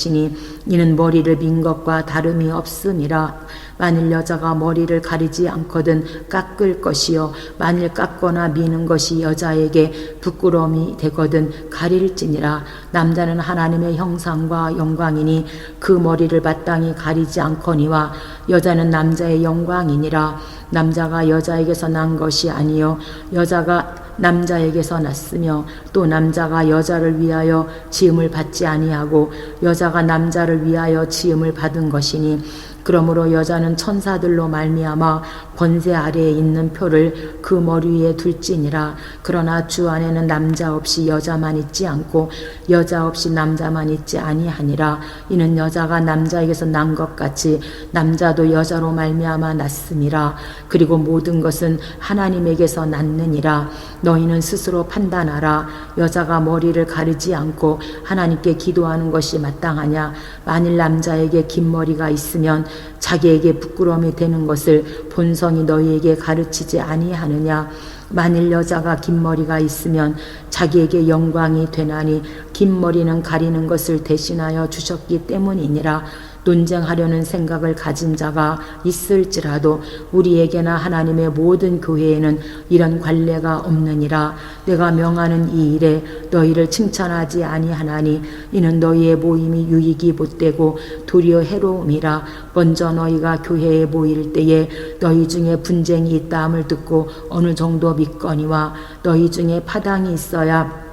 이는 머리를 민 것과 다름이 없음이라. 만일 여자가 머리를 가리지 않거든 깎을 것이요 만일 깎거나 미는 것이 여자에게 부끄러움이 되거든 가릴지니라. 남자는 하나님의 형상과 영광이니 그 머리를 마땅히 가리지 않거니와 여자는 남자의 영광이니라. 남자가 여자에게서 난 것이 아니요 여자가 남자에게서 났으며 또 남자가 여자를 위하여 지음을 받지 아니하고 여자가 남자를 위하여 지음을 받은 것이니 그러므로 여자는 천사들로 말미암아 권세 아래에 있는 표를 그 머리 위에 둘지니라. 그러나 주 안에는 남자 없이 여자만 있지 않고 여자 없이 남자만 있지 아니하니라. 이는 여자가 남자에게서 난 것 같이 남자도 여자로 말미암아 났음이라. 그리고 모든 것은 하나님에게서 났느니라. 너희는 스스로 판단하라. 여자가 머리를 가리지 않고 하나님께 기도하는 것이 마땅하냐. 만일 남자에게 긴 머리가 있으면 자기에게 부끄러움이 되는 것을 본성이 너희에게 가르치지 아니하느냐. 만일 여자가 긴 머리가 있으면 자기에게 영광이 되나니 긴 머리는 가리는 것을 대신하여 주셨기 때문이니라. 논쟁하려는 생각을 가진 자가 있을지라도 우리에게나 하나님의 모든 교회에는 이런 관례가 없느니라. 내가 명하는 이 일에 너희를 칭찬하지 아니하나니 이는 너희의 모임이 유익이 못되고 도리어 해로움이라. 먼저 너희가 교회에 모일 때에 너희 중에 분쟁이 있다함을 듣고 어느 정도 믿거니와 너희 중에 파당이 있어야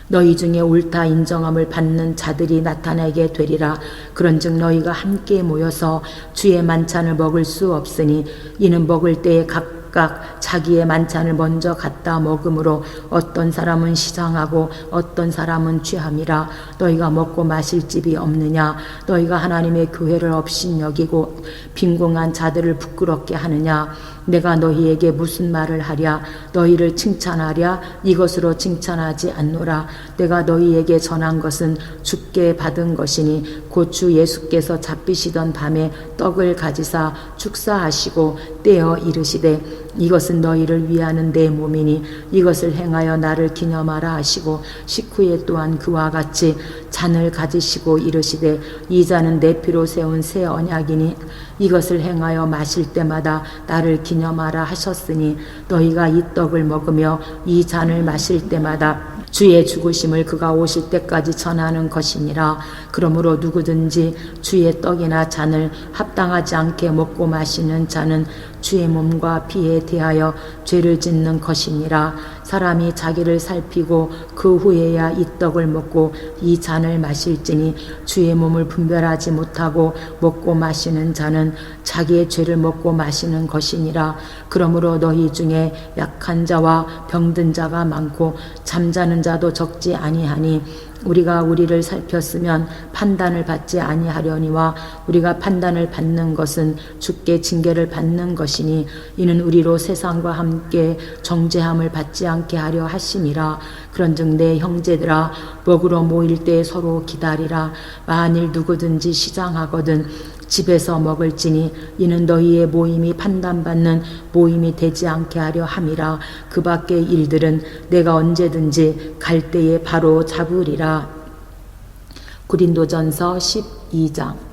너희 중에 옳다 인정함을 받는 자들이 나타나게 되리라. 그런즉 너희가 함께 모여서 주의 만찬을 먹을 수 없으니 이는 먹을 때에 각 각각 자기의 만찬을 먼저 갖다 먹음으로 어떤 사람은 시장하고 어떤 사람은 취함이라. 너희가 먹고 마실 집이 없느냐? 너희가 하나님의 교회를 업신여기고 빈궁한 자들을 부끄럽게 하느냐? 내가 너희에게 무슨 말을 하랴? 너희를 칭찬하랴? 이것으로 칭찬하지 않노라. 내가 너희에게 전한 것은 주께 받은 것이니 곧 주 예수께서 잡히시던 밤에 떡을 가지사 축사하시고 떼어 이르시되 이것은 너희를 위하는 내 몸이니 이것을 행하여 나를 기념하라 하시고 식후에 또한 그와 같이 잔을 가지시고 이르시되 이 잔은 내 피로 세운 새 언약이니 이것을 행하여 마실 때마다 나를 기념하라 하셨으니 너희가 이 떡을 먹으며 이 잔을 마실 때마다 주의 죽으심을 그가 오실 때까지 전하는 것이니라. 그러므로 누구든지 주의 떡이나 잔을 합당하지 않게 먹고 마시는 자는 주의 몸과 피에 대하여 죄를 짓는 것이니라. 사람이 자기를 살피고 그 후에야 이 떡을 먹고 이 잔을 마실지니 주의 몸을 분별하지 못하고 먹고 마시는 자는 자기의 죄를 먹고 마시는 것이니라. 그러므로 너희 중에 약한 자와 병든 자가 많고 잠자는 자도 적지 아니하니 우리가 우리를 살폈으면 판단을 받지 아니하려니와 우리가 판단을 받는 것은 주께 징계를 받는 것이니 이는 우리로 세상과 함께 정죄함을 받지 않게 하려 하심이라. 그런즉 내 형제들아 먹으러 모일 때 서로 기다리라. 만일 누구든지 시장하거든 집에서 먹을지니 이는 너희의 모임이 판단받는 모임이 되지 않게 하려 함이라. 그 밖의 일들은 내가 언제든지 갈 때에 바로 잡으리라. 고린도전서 12장.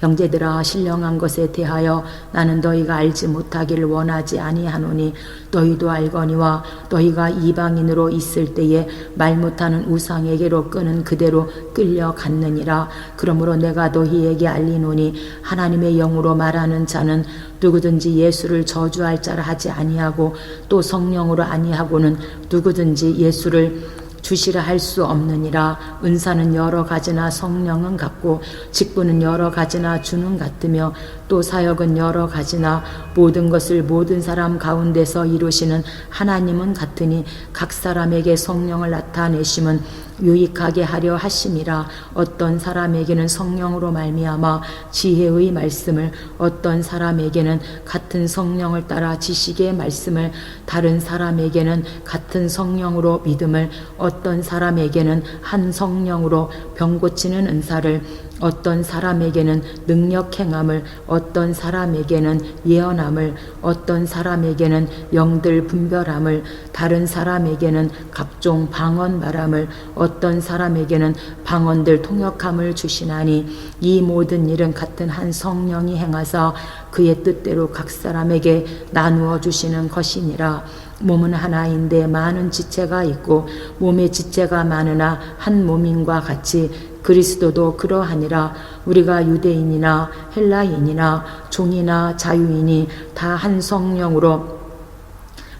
형제들아 신령한 것에 대하여 나는 너희가 알지 못하기를 원하지 아니하노니 너희도 알거니와 너희가 이방인으로 있을 때에 말 못하는 우상에게로 끄는 그대로 끌려갔느니라. 그러므로 내가 너희에게 알리노니 하나님의 영으로 말하는 자는 누구든지 예수를 저주할 자라 하지 아니하고 또 성령으로 아니하고는 누구든지 예수를 주시라 할 수 없느니라. 은사는 여러 가지나 성령은 같고 직분은 여러 가지나 주는 같으며 또 사역은 여러 가지나 모든 것을 모든 사람 가운데서 이루시는 하나님은 같으니 각 사람에게 성령을 나타내심은 유익하게 하려 하심이라. 어떤 사람에게는 성령으로 말미암아 지혜의 말씀을, 어떤 사람에게는 같은 성령을 따라 지식의 말씀을, 다른 사람에게는 같은 성령으로 믿음을, 어떤 사람에게는 한 성령으로 병 고치는 은사를, 어떤 사람에게는 능력 행함을, 어떤 사람에게는 예언함을, 어떤 사람에게는 영들 분별함을, 다른 사람에게는 각종 방언 말함을, 어떤 사람에게는 방언들 통역함을 주시나니 이 모든 일은 같은 한 성령이 행하사 그의 뜻대로 각 사람에게 나누어 주시는 것이니라. 몸은 하나인데 많은 지체가 있고 몸의 지체가 많으나 한 몸인과 같이 그리스도도 그러하니라. 우리가 유대인이나 헬라인이나 종이나 자유인이 다 한 성령으로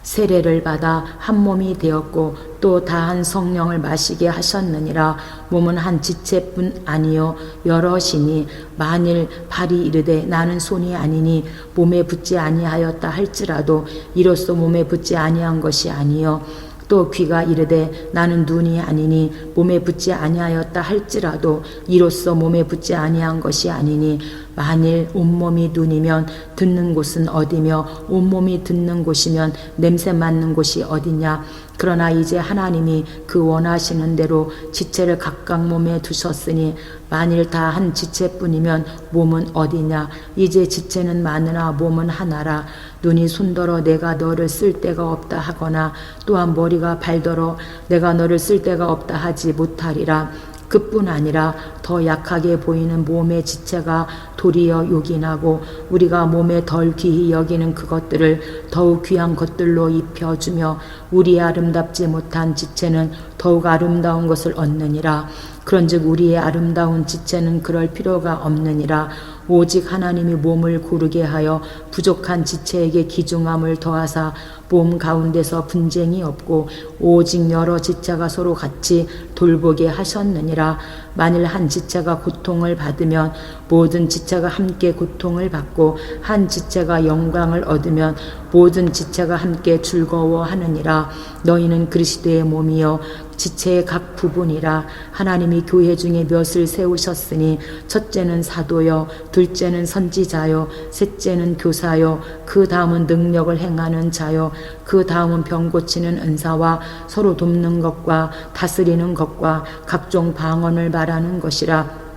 세례를 받아 한 몸이 되었고 또 다 한 성령을 마시게 하셨느니라. 몸은 한 지체뿐 아니요 여럿이니 만일 발이 이르되 나는 손이 아니니 몸에 붙지 아니하였다 할지라도 이로써 몸에 붙지 아니한 것이 아니요 또 귀가 이르되 나는 눈이 아니니 몸에 붙지 아니하였다 할지라도 이로써 몸에 붙지 아니한 것이 아니니 만일 온몸이 눈이면 듣는 곳은 어디며 온몸이 듣는 곳이면 냄새 맡는 곳이 어디냐. 그러나 이제 하나님이 그 원하시는 대로 지체를 각각 몸에 두셨으니 만일 다 한 지체뿐이면 몸은 어디냐. 이제 지체는 많으나 몸은 하나라. 눈이 손더러 내가 너를 쓸 데가 없다 하거나 또한 머리가 발더러 내가 너를 쓸 데가 없다 하지 못하리라. 그뿐 아니라 더 약하게 보이는 몸의 지체가 도리어 요긴하고 우리가 몸에 덜 귀히 여기는 그것들을 더욱 귀한 것들로 입혀주며 우리의 아름답지 못한 지체는 더욱 아름다운 것을 얻느니라. 그런즉 우리의 아름다운 지체는 그럴 필요가 없느니라. 오직 하나님이 몸을 고르게 하여 부족한 지체에게 기중함을 더하사 몸 가운데서 분쟁이 없고 오직 여러 지체가 서로 같이 돌보게 하셨느니라. 만일 한 지체가 고통을 받으면 모든 지체가 함께 고통을 받고 한 지체가 영광을 얻으면 모든 지체가 함께 즐거워하느니라. 너희는 그리스도의 몸이요 지체의 각 부분이라. 하나님이 교회 중에 몇을 세우셨으니 첫째는 사도요, 둘째는 선지자요, 셋째는 교사요, 그 다음은 능력을 행하는 자요, 그 다음은 병 고치는 은사와 서로 돕는 것과 다스리는 것과 각종 방언을 말하는 것이라.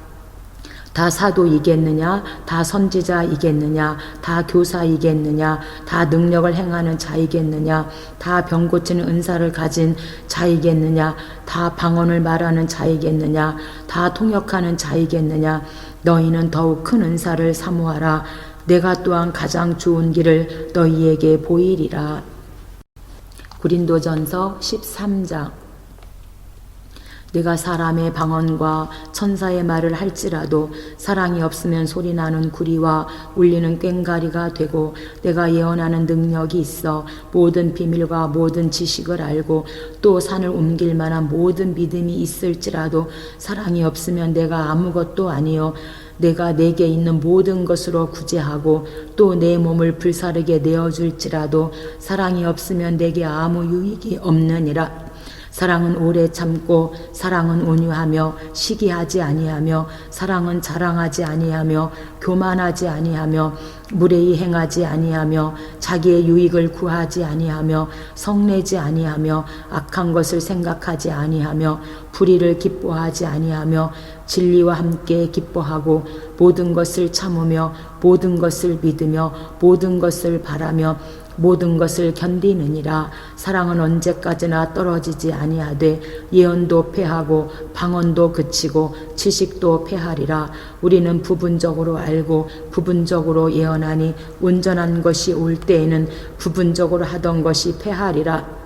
다 사도이겠느냐? 다 선지자이겠느냐? 다 교사이겠느냐? 다 능력을 행하는 자이겠느냐? 다 병 고치는 은사를 가진 자이겠느냐? 다 방언을 말하는 자이겠느냐? 다 통역하는 자이겠느냐? 너희는 더욱 큰 은사를 사모하라. 내가 또한 가장 좋은 길을 너희에게 보이리라. 고린도전서 13장. 내가 사람의 방언과 천사의 말을 할지라도 사랑이 없으면 소리나는 구리와 울리는 꽹과리가 되고, 내가 예언하는 능력이 있어 모든 비밀과 모든 지식을 알고 또 산을 옮길 만한 모든 믿음이 있을지라도 사랑이 없으면 내가 아무것도 아니요 내가 내게 있는 모든 것으로 구제하고 또 내 몸을 불사르게 내어줄지라도 사랑이 없으면 내게 아무 유익이 없느니라. 사랑은 오래 참고 사랑은 온유하며 시기하지 아니하며 사랑은 자랑하지 아니하며 교만하지 아니하며 무례히 행하지 아니하며 자기의 유익을 구하지 아니하며 성내지 아니하며 악한 것을 생각하지 아니하며 불의를 기뻐하지 아니하며 진리와 함께 기뻐하고 모든 것을 참으며 모든 것을 믿으며 모든 것을 바라며 모든 것을 견디느니라. 사랑은 언제까지나 떨어지지 아니하되 예언도 패하고 방언도 그치고 지식도 패하리라. 우리는 부분적으로 알고 부분적으로 예언하니 온전한 것이 올 때에는 부분적으로 하던 것이 패하리라.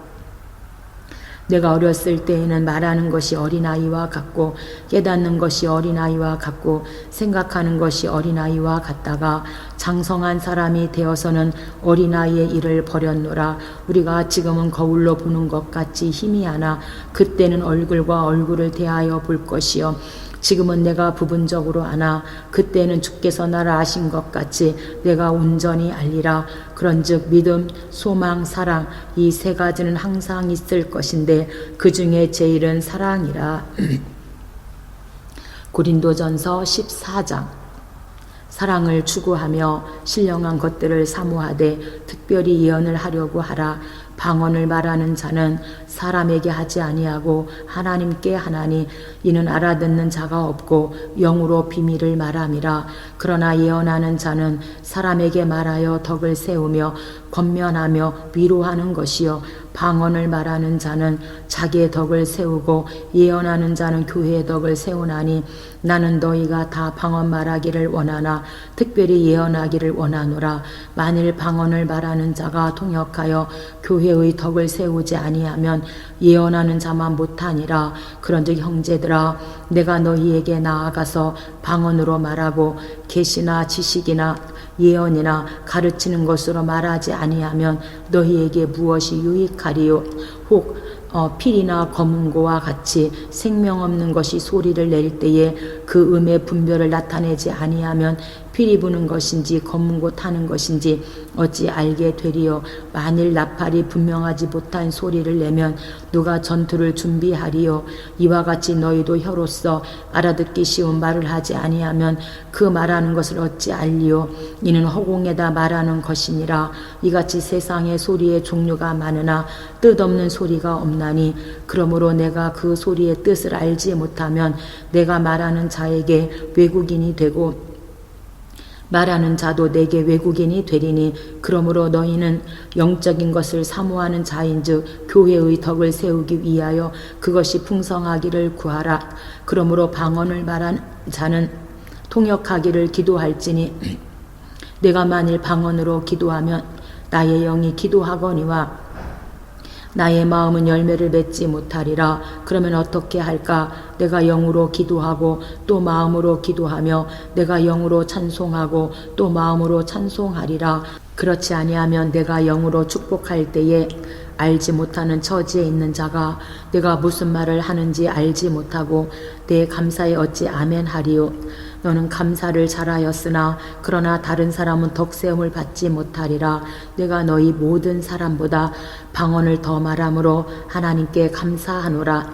내가 어렸을 때에는 말하는 것이 어린아이와 같고 깨닫는 것이 어린아이와 같고 생각하는 것이 어린아이와 같다가 장성한 사람이 되어서는 어린아이의 일을 버렸노라. 우리가 지금은 거울로 보는 것 같이 희미하나 그때는 얼굴과 얼굴을 대하여 볼 것이요 지금은 내가 부분적으로 아나 그때는 주께서 나를 아신 것 같이 내가 온전히 알리라. 그런즉 믿음, 소망, 사랑 이 세 가지는 항상 있을 것인데 그 중에 제일은 사랑이라. 고린도전서 14장. 사랑을 추구하며 신령한 것들을 사모하되 특별히 예언을 하려고 하라. 방언을 말하는 자는 사람에게 하지 아니하고 하나님께 하나니 이는 알아듣는 자가 없고 영으로 비밀을 말함이라. 그러나 예언하는 자는 사람에게 말하여 덕을 세우며 권면하며 위로하는 것이요 방언을 말하는 자는 자기의 덕을 세우고 예언하는 자는 교회의 덕을 세우나니 나는 너희가 다 방언 말하기를 원하나 특별히 예언하기를 원하노라. 만일 방언을 말하는 자가 통역하여 교회의 덕을 세우지 아니하면 예언하는 자만 못하니라. 그런즉 형제들아 내가 너희에게 나아가서 방언으로 말하고 계시나 지식이나 예언이나 가르치는 것으로 말하지 아니하면 너희에게 무엇이 유익하리요? 혹 필이나 검은고와 같이 생명 없는 것이 소리를 낼 때에 그 음의 분별을 나타내지 아니하면 피리 부는 것인지 검은고 타는 것인지 어찌 알게 되리요? 만일 나팔이 분명하지 못한 소리를 내면 누가 전투를 준비하리요? 이와 같이 너희도 혀로서 알아듣기 쉬운 말을 하지 아니하면 그 말하는 것을 어찌 알리요? 이는 허공에다 말하는 것이니라. 이같이 세상에 소리의 종류가 많으나 뜻없는 소리가 없나니 그러므로 내가 그 소리의 뜻을 알지 못하면 내가 말하는 자에게 외국인이 되고 말하는 자도 내게 외국인이 되리니 그러므로 너희는 영적인 것을 사모하는 자인즉 교회의 덕을 세우기 위하여 그것이 풍성하기를 구하라. 그러므로 방언을 말하는 자는 통역하기를 기도할지니 내가 만일 방언으로 기도하면 나의 영이 기도하거니와 나의 마음은 열매를 맺지 못하리라. 그러면 어떻게 할까? 내가 영으로 기도하고 또 마음으로 기도하며 내가 영으로 찬송하고 또 마음으로 찬송하리라. 그렇지 아니하면 내가 영으로 축복할 때에 알지 못하는 처지에 있는 자가 내가 무슨 말을 하는지 알지 못하고 내 감사에 어찌 아멘하리요. 너는 감사를 잘하였으나 그러나 다른 사람은 덕세움을 받지 못하리라. 내가 너희 모든 사람보다 방언을 더 말함으로 하나님께 감사하노라.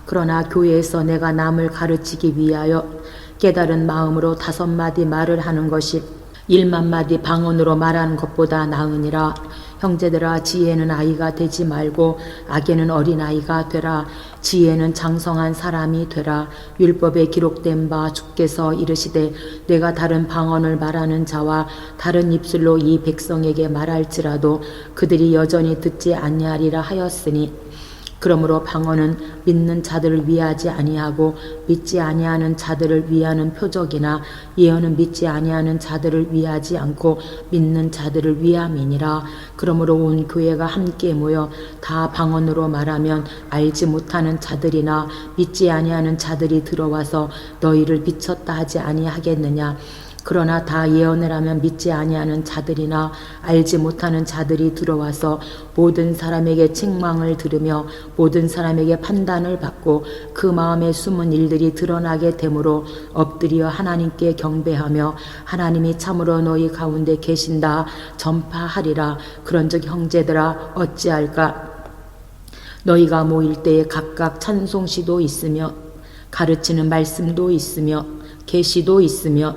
그러나 교회에서 내가 남을 가르치기 위하여 깨달은 마음으로 5마디 말을 하는 것이 1만마디 방언으로 말하는 것보다 나으니라. 형제들아, 지혜는 아이가 되지 말고 악에는 어린아이가 되라. 지혜는 장성한 사람이 되라. 율법에 기록된 바 주께서 이르시되 내가 다른 방언을 말하는 자와 다른 입술로 이 백성에게 말할지라도 그들이 여전히 듣지 아니하리라 하였으니, 그러므로 방언은 믿는 자들을 위하지 아니하고 믿지 아니하는 자들을 위하는 표적이나 예언은 믿지 아니하는 자들을 위하지 않고 믿는 자들을 위함이니라. 그러므로 온 교회가 함께 모여 다 방언으로 말하면 알지 못하는 자들이나 믿지 아니하는 자들이 들어와서 너희를 미쳤다 하지 아니하겠느냐. 그러나 다 예언을 하면 믿지 아니하는 자들이나 알지 못하는 자들이 들어와서 모든 사람에게 책망을 들으며 모든 사람에게 판단을 받고 그 마음에 숨은 일들이 드러나게 되므로 엎드려 하나님께 경배하며 하나님이 참으로 너희 가운데 계신다 전파하리라. 그런즉 형제들아, 어찌할까? 너희가 모일 때에 각각 찬송시도 있으며 가르치는 말씀도 있으며 계시도 있으며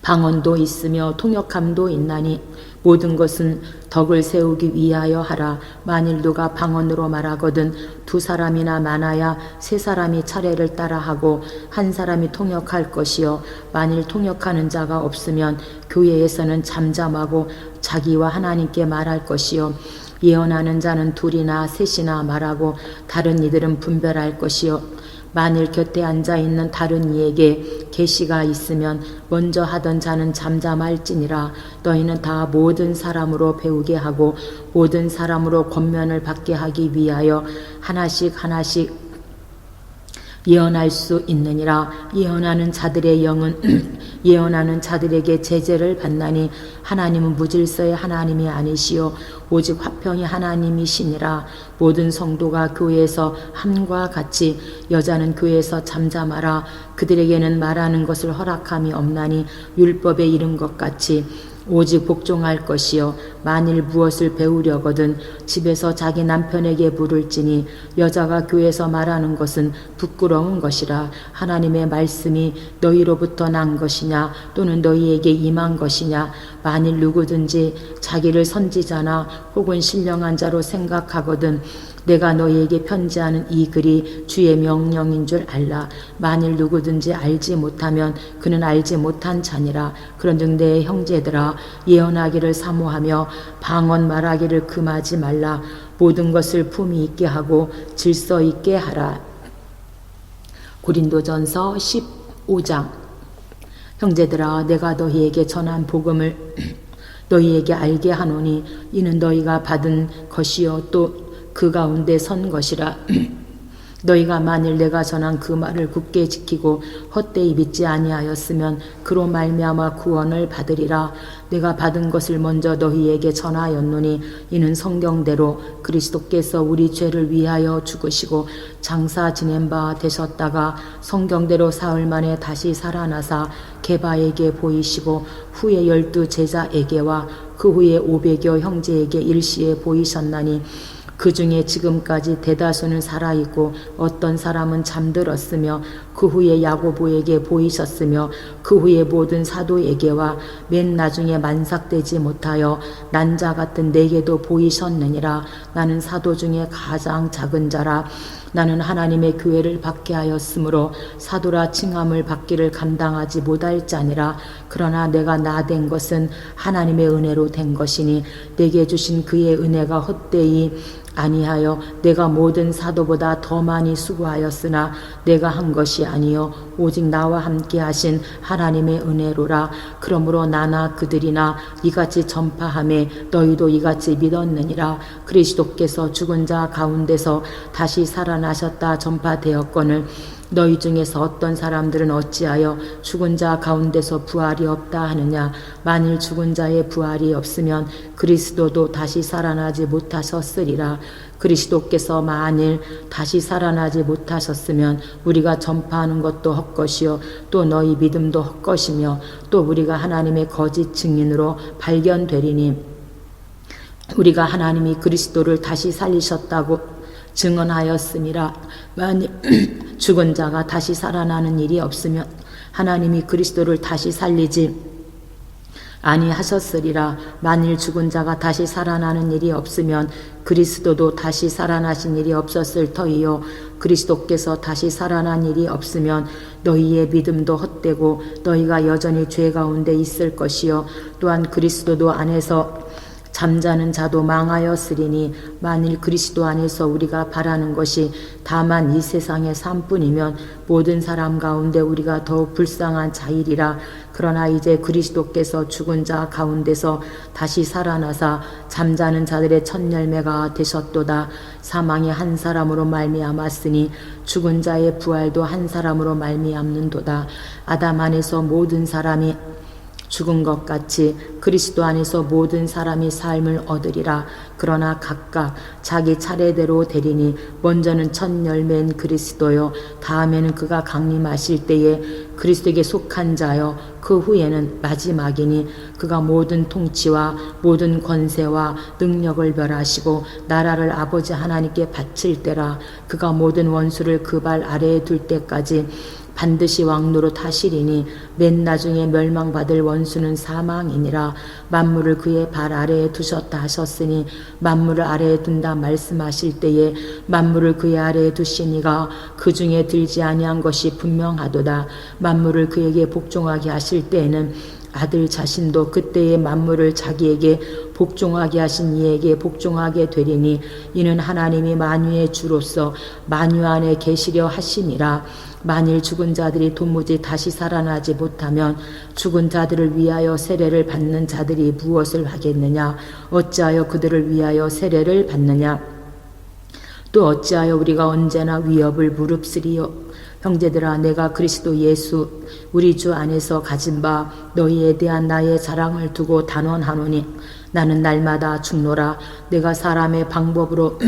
방언도 있으며 통역함도 있나니 모든 것은 덕을 세우기 위하여 하라. 만일 누가 방언으로 말하거든 2사람이나 많아야 3사람이 차례를 따라하고 1사람이 통역할 것이요. 만일 통역하는 자가 없으면 교회에서는 잠잠하고 자기와 하나님께 말할 것이요. 예언하는 자는 2이나 3이나 말하고 다른 이들은 분별할 것이요. 만일 곁에 앉아있는 다른 이에게 계시가 있으면 먼저 하던 자는 잠잠할지니라. 너희는 다 모든 사람으로 배우게 하고 모든 사람으로 권면을 받게 하기 위하여 하나씩 예언할 수 있느니라. 예언하는 자들의 영은 예언하는 자들에게 제재를 받나니 하나님은 무질서의 하나님이 아니시요 오직 화평의 하나님이시니라. 모든 성도가 교회에서 함과 같이 여자는 교회에서 잠잠하라. 그들에게는 말하는 것을 허락함이 없나니 율법에 이른 것 같이 오직 복종할 것이요. 만일 무엇을 배우려거든 집에서 자기 남편에게 물을지니 여자가 교회에서 말하는 것은 부끄러운 것이라. 하나님의 말씀이 너희로부터 난 것이냐 또는 너희에게 임한 것이냐. 만일 누구든지 자기를 선지자나 혹은 신령한 자로 생각하거든 내가 너희에게 편지하는 이 글이 주의 명령인 줄 알라. 만일 누구든지 알지 못하면 그는 알지 못한 자니라. 그런즉 내 형제들아, 예언하기를 사모하며 방언 말하기를 금하지 말라. 모든 것을 품위 있게 하고 질서 있게 하라. 고린도전서 15장. 형제들아, 내가 너희에게 전한 복음을 너희에게 알게 하노니 이는 너희가 받은 것이요 또 그 가운데 선 것이라. 너희가 만일 내가 전한 그 말을 굳게 지키고 헛되이 믿지 아니하였으면 그로 말미암아 구원을 받으리라. 내가 받은 것을 먼저 너희에게 전하였노니 이는 성경대로 그리스도께서 우리 죄를 위하여 죽으시고 장사 지낸 바 되셨다가 성경대로 사흘 만에 다시 살아나사 게바에게 보이시고 후에 12 제자에게와 그 후에 500여 형제에게 일시에 보이셨나니 그 중에 지금까지 대다수는 살아있고 어떤 사람은 잠들었으며 그 후에 야고보에게 보이셨으며 그 후에 모든 사도에게와 맨 나중에 만삭되지 못하여 난 자 같은 내게도 보이셨느니라. 나는 사도 중에 가장 작은 자라. 나는 하나님의 교회를 받게 하였으므로 사도라 칭함을 받기를 감당하지 못할 자니라. 그러나 내가 나 된 것은 하나님의 은혜로 된 것이니 내게 주신 그의 은혜가 헛되이 아니하여 내가 모든 사도보다 더 많이 수고하였으나 내가 한 것이 아니요 오직 나와 함께 하신 하나님의 은혜로라. 그러므로 나나 그들이나 이같이 전파하매 너희도 이같이 믿었느니라. 그리스도께서 죽은 자 가운데서 다시 살아나셨다 전파되었거늘 너희 중에서 어떤 사람들은 어찌하여 죽은 자 가운데서 부활이 없다 하느냐. 만일 죽은 자의 부활이 없으면 그리스도도 다시 살아나지 못하셨으리라. 그리스도께서 만일 다시 살아나지 못하셨으면 우리가 전파하는 것도 헛것이요 또 너희 믿음도 헛것이며 또 우리가 하나님의 거짓 증인으로 발견되리니 우리가 하나님이 그리스도를 다시 살리셨다고 증언하였음이라. 만일 죽은 자가 다시 살아나는 일이 없으면 하나님이 그리스도를 다시 살리지 아니하셨으리라. 만일 죽은 자가 다시 살아나는 일이 없으면 그리스도도 다시 살아나신 일이 없었을 터이요 그리스도께서 다시 살아난 일이 없으면 너희의 믿음도 헛되고 너희가 여전히 죄 가운데 있을 것이요 또한 그리스도도 안에서 잠자는 자도 망하였으리니 만일 그리스도 안에서 우리가 바라는 것이 다만 이 세상의 삶뿐이면 모든 사람 가운데 우리가 더욱 불쌍한 자이리라. 그러나 이제 그리스도께서 죽은 자 가운데서 다시 살아나사 잠자는 자들의 첫 열매가 되셨도다. 사망이 한 사람으로 말미암았으니 죽은 자의 부활도 한 사람으로 말미암는도다. 아담 안에서 모든 사람이 죽은 것 같이 그리스도 안에서 모든 사람이 삶을 얻으리라. 그러나 각각 자기 차례대로 되리니 먼저는 첫 열매인 그리스도요 다음에는 그가 강림하실 때에 그리스도에게 속한 자요 그 후에는 마지막이니 그가 모든 통치와 모든 권세와 능력을 멸하시고 나라를 아버지 하나님께 바칠 때라. 그가 모든 원수를 그 발 아래에 둘 때까지 반드시 왕노릇 하시리니 맨 나중에 멸망받을 원수는 사망이니라. 만물을 그의 발 아래에 두셨다 하셨으니 만물을 아래에 둔다 말씀하실 때에 만물을 그의 아래에 두시니가 그 중에 들지 아니한 것이 분명하도다. 만물을 그에게 복종하게 하실 때에는 아들 자신도 그때의 만물을 자기에게 복종하게 하신 이에게 복종하게 되리니 이는 하나님이 만유의 주로서 만유 안에 계시려 하시니라. 만일 죽은 자들이 도무지 다시 살아나지 못하면 죽은 자들을 위하여 세례를 받는 자들이 무엇을 하겠느냐. 어찌하여 그들을 위하여 세례를 받느냐. 또 어찌하여 우리가 언제나 위협을 무릅쓰리요. 형제들아 내가 그리스도 예수 우리 주 안에서 가진 바 너희에 대한 나의 자랑을 두고 단언하노니 나는 날마다 죽노라. 내가 사람의 방법으로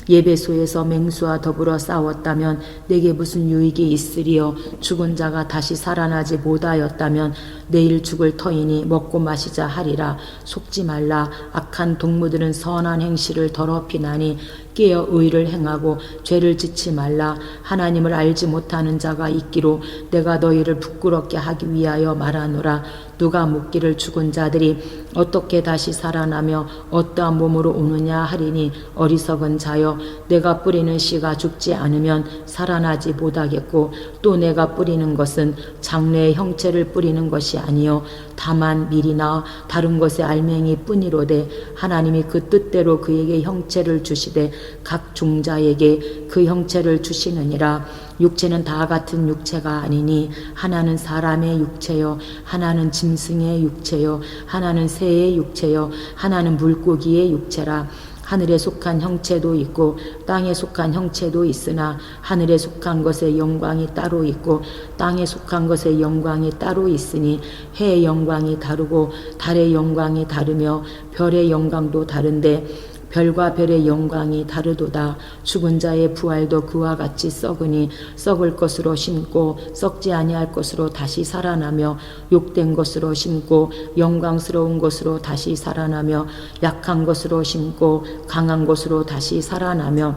예배소에서 맹수와 더불어 싸웠다면 내게 무슨 유익이 있으리요. 죽은 자가 다시 살아나지 못하였다면 내일 죽을 터이니 먹고 마시자 하리라. 속지 말라. 악한 동무들은 선한 행실을 더럽히나니 깨어 의를 행하고 죄를 짓지 말라. 하나님을 알지 못하는 자가 있기로 내가 너희를 부끄럽게 하기 위하여 말하노라. 누가 묻기를 죽은 자들이 어떻게 다시 살아나며 어떠한 몸으로 오느냐 하리니 어리석은 자여 내가 뿌리는 씨가 죽지 않으면 살아나지 못하겠고 또 내가 뿌리는 것은 장래의 형체를 뿌리는 것이 아니요 다만 밀이나 다른 것의 알맹이 뿐이로되 하나님이 그 뜻대로 그에게 형체를 주시되 각 종자에게 그 형체를 주시느니라. 육체는 다 같은 육체가 아니니 하나는 사람의 육체요 하나는 짐승의 육체요 하나는 새의 육체요 하나는 물고기의 육체라. 하늘에 속한 형체도 있고 땅에 속한 형체도 있으나 하늘에 속한 것의 영광이 따로 있고 땅에 속한 것의 영광이 따로 있으니 해의 영광이 다르고 달의 영광이 다르며 별의 영광도 다른데 별과 별의 영광이 다르도다. 죽은 자의 부활도 그와 같이 썩으니 썩을 것으로 심고 썩지 아니할 것으로 다시 살아나며 욕된 것으로 심고 영광스러운 것으로 다시 살아나며 약한 것으로 심고 강한 것으로 다시 살아나며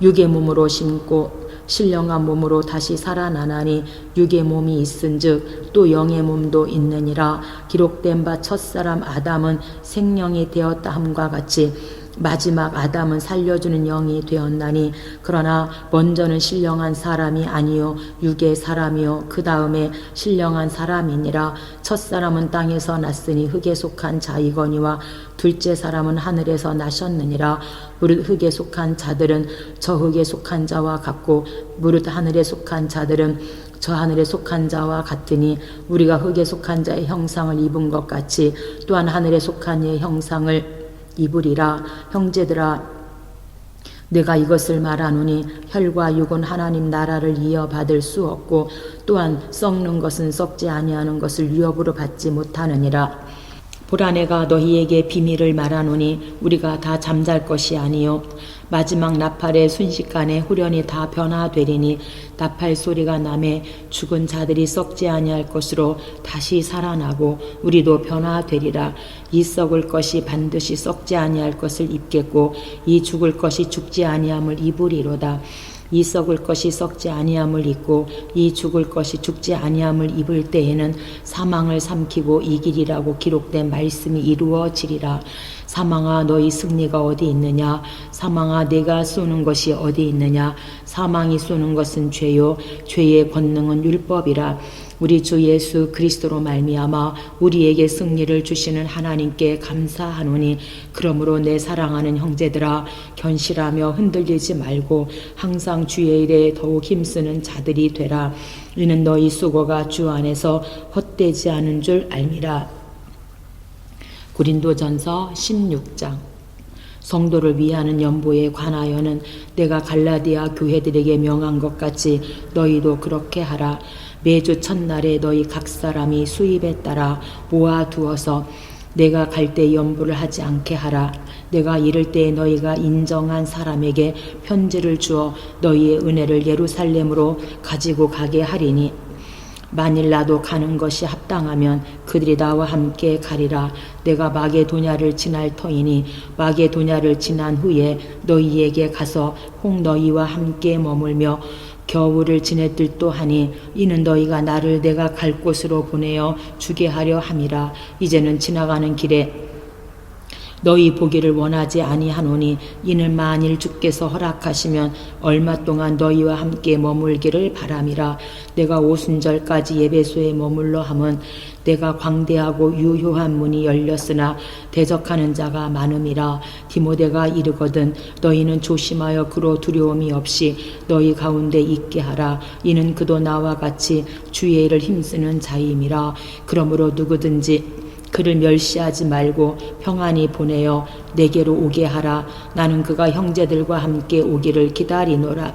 육의 몸으로 심고 신령한 몸으로 다시 살아나나니 육의 몸이 있은즉 또 영의 몸도 있느니라. 기록된 바 첫사람 아담은 생명이 되었다 함과 같이 마지막 아담은 살려주는 영이 되었나니 그러나 먼저는 신령한 사람이 아니요 육의 사람이요 그 다음에 신령한 사람이니라. 첫사람은 땅에서 났으니 흙에 속한 자이거니와 둘째 사람은 하늘에서 나셨느니라. 무릇 흙에 속한 자들은 저 흙에 속한 자와 같고 무릇 하늘에 속한 자들은 저 하늘에 속한 자와 같으니 우리가 흙에 속한 자의 형상을 입은 것 같이 또한 하늘에 속한 이의 형상을 입으리라. 형제들아, 내가 이것을 말하노니 혈과 육은 하나님 나라를 이어받을 수 없고 또한 썩는 것은 썩지 아니하는 것을 유업으로 받지 못하느니라. 보라, 내가 너희에게 비밀을 말하노니 우리가 다 잠잘 것이 아니요 마지막 나팔의 순식간에 후련히 다 변화되리니 나팔 소리가 나매 죽은 자들이 썩지 아니할 것으로 다시 살아나고 우리도 변화되리라. 이 썩을 것이 반드시 썩지 아니할 것을 입겠고 이 죽을 것이 죽지 아니함을 입으리로다. 이 썩을 것이 썩지 아니함을 입고 이 죽을 것이 죽지 아니함을 입을 때에는 사망을 삼키고 이기리라고 기록된 말씀이 이루어지리라. 사망아, 너희 승리가 어디 있느냐? 사망아, 내가 쏘는 것이 어디 있느냐? 사망이 쏘는 것은 죄요 죄의 권능은 율법이라. 우리 주 예수 그리스도로 말미암아 우리에게 승리를 주시는 하나님께 감사하노니 그러므로 내 사랑하는 형제들아, 견실하며 흔들리지 말고 항상 주의 일에 더욱 힘쓰는 자들이 되라. 이는 너희 수고가 주 안에서 헛되지 않은 줄 알미라. 고린도전서 16장. 성도를 위하는 연보에 관하여는 내가 갈라디아 교회들에게 명한 것 같이 너희도 그렇게 하라. 매주 첫날에 너희 각 사람이 수입에 따라 모아두어서 내가 갈 때 연보를 하지 않게 하라. 내가 이를 때 너희가 인정한 사람에게 편지를 주어 너희의 은혜를 예루살렘으로 가지고 가게 하리니 만일 나도 가는 것이 합당하면 그들이 나와 함께 가리라. 내가 마게도냐를 지날 터이니 마게도냐를 지난 후에 너희에게 가서 혹 너희와 함께 머물며 겨울을 지냈들 또하니 이는 너희가 나를 내가 갈 곳으로 보내어 주게 하려 함이라. 이제는 지나가는 길에 너희 보기를 원하지 아니하노니 이는 만일 주께서 허락하시면 얼마 동안 너희와 함께 머물기를 바람이라. 내가 오순절까지 예배소에 머물러 함은 내가 광대하고 유효한 문이 열렸으나 대적하는 자가 많음이라. 디모데가 이르거든 너희는 조심하여 그로 두려움이 없이 너희 가운데 있게 하라. 이는 그도 나와 같이 주의 일을 힘쓰는 자임이라. 그러므로 누구든지 그를 멸시하지 말고 평안히 보내어 내게로 오게 하라. 나는 그가 형제들과 함께 오기를 기다리노라.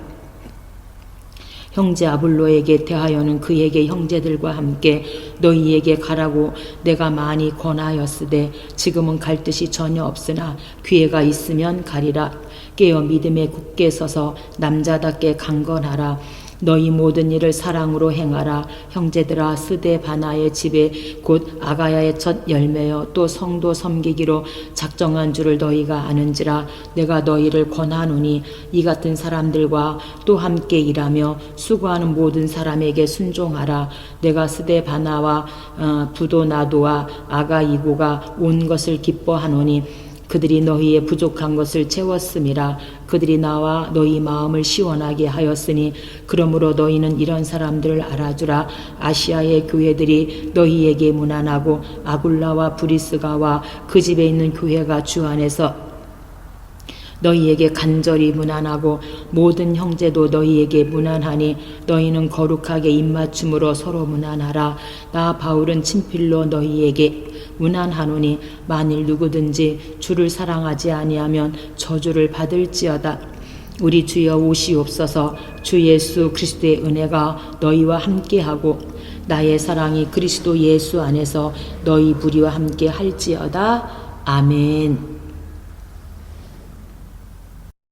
형제 아볼로에게 대하여는 그에게 형제들과 함께 너희에게 가라고 내가 많이 권하였으되 지금은 갈 뜻이 전혀 없으나 기회가 있으면 가리라. 깨어 믿음에 굳게 서서 남자답게 강건하라. 너희 모든 일을 사랑으로 행하라. 형제들아, 스데바나의 집에 곧 아가야의 첫 열매여 또 성도 섬기기로 작정한 줄을 너희가 아는지라. 내가 너희를 권하노니 이 같은 사람들과 또 함께 일하며 수고하는 모든 사람에게 순종하라. 내가 스데바나와 부도나도와 아가이고가 온 것을 기뻐하노니 그들이 너희의 부족한 것을 채웠음이라. 그들이 나와 너희 마음을 시원하게 하였으니 그러므로 너희는 이런 사람들을 알아주라. 아시아의 교회들이 너희에게 무난하고 아굴라와 브리스가와 그 집에 있는 교회가 주 안에서 너희에게 간절히 무난하고 모든 형제도 너희에게 무난하니 너희는 거룩하게 입맞춤으로 서로 무난하라. 나 바울은 친필로 너희에게 무난하노니 만일 누구든지 주를 사랑하지 아니하면 저주를 받을지어다. 우리 주여 오시옵소서. 주 예수 그리스도의 은혜가 너희와 함께하고 나의 사랑이 그리스도 예수 안에서 너희 무리와 함께 할지어다. 아멘.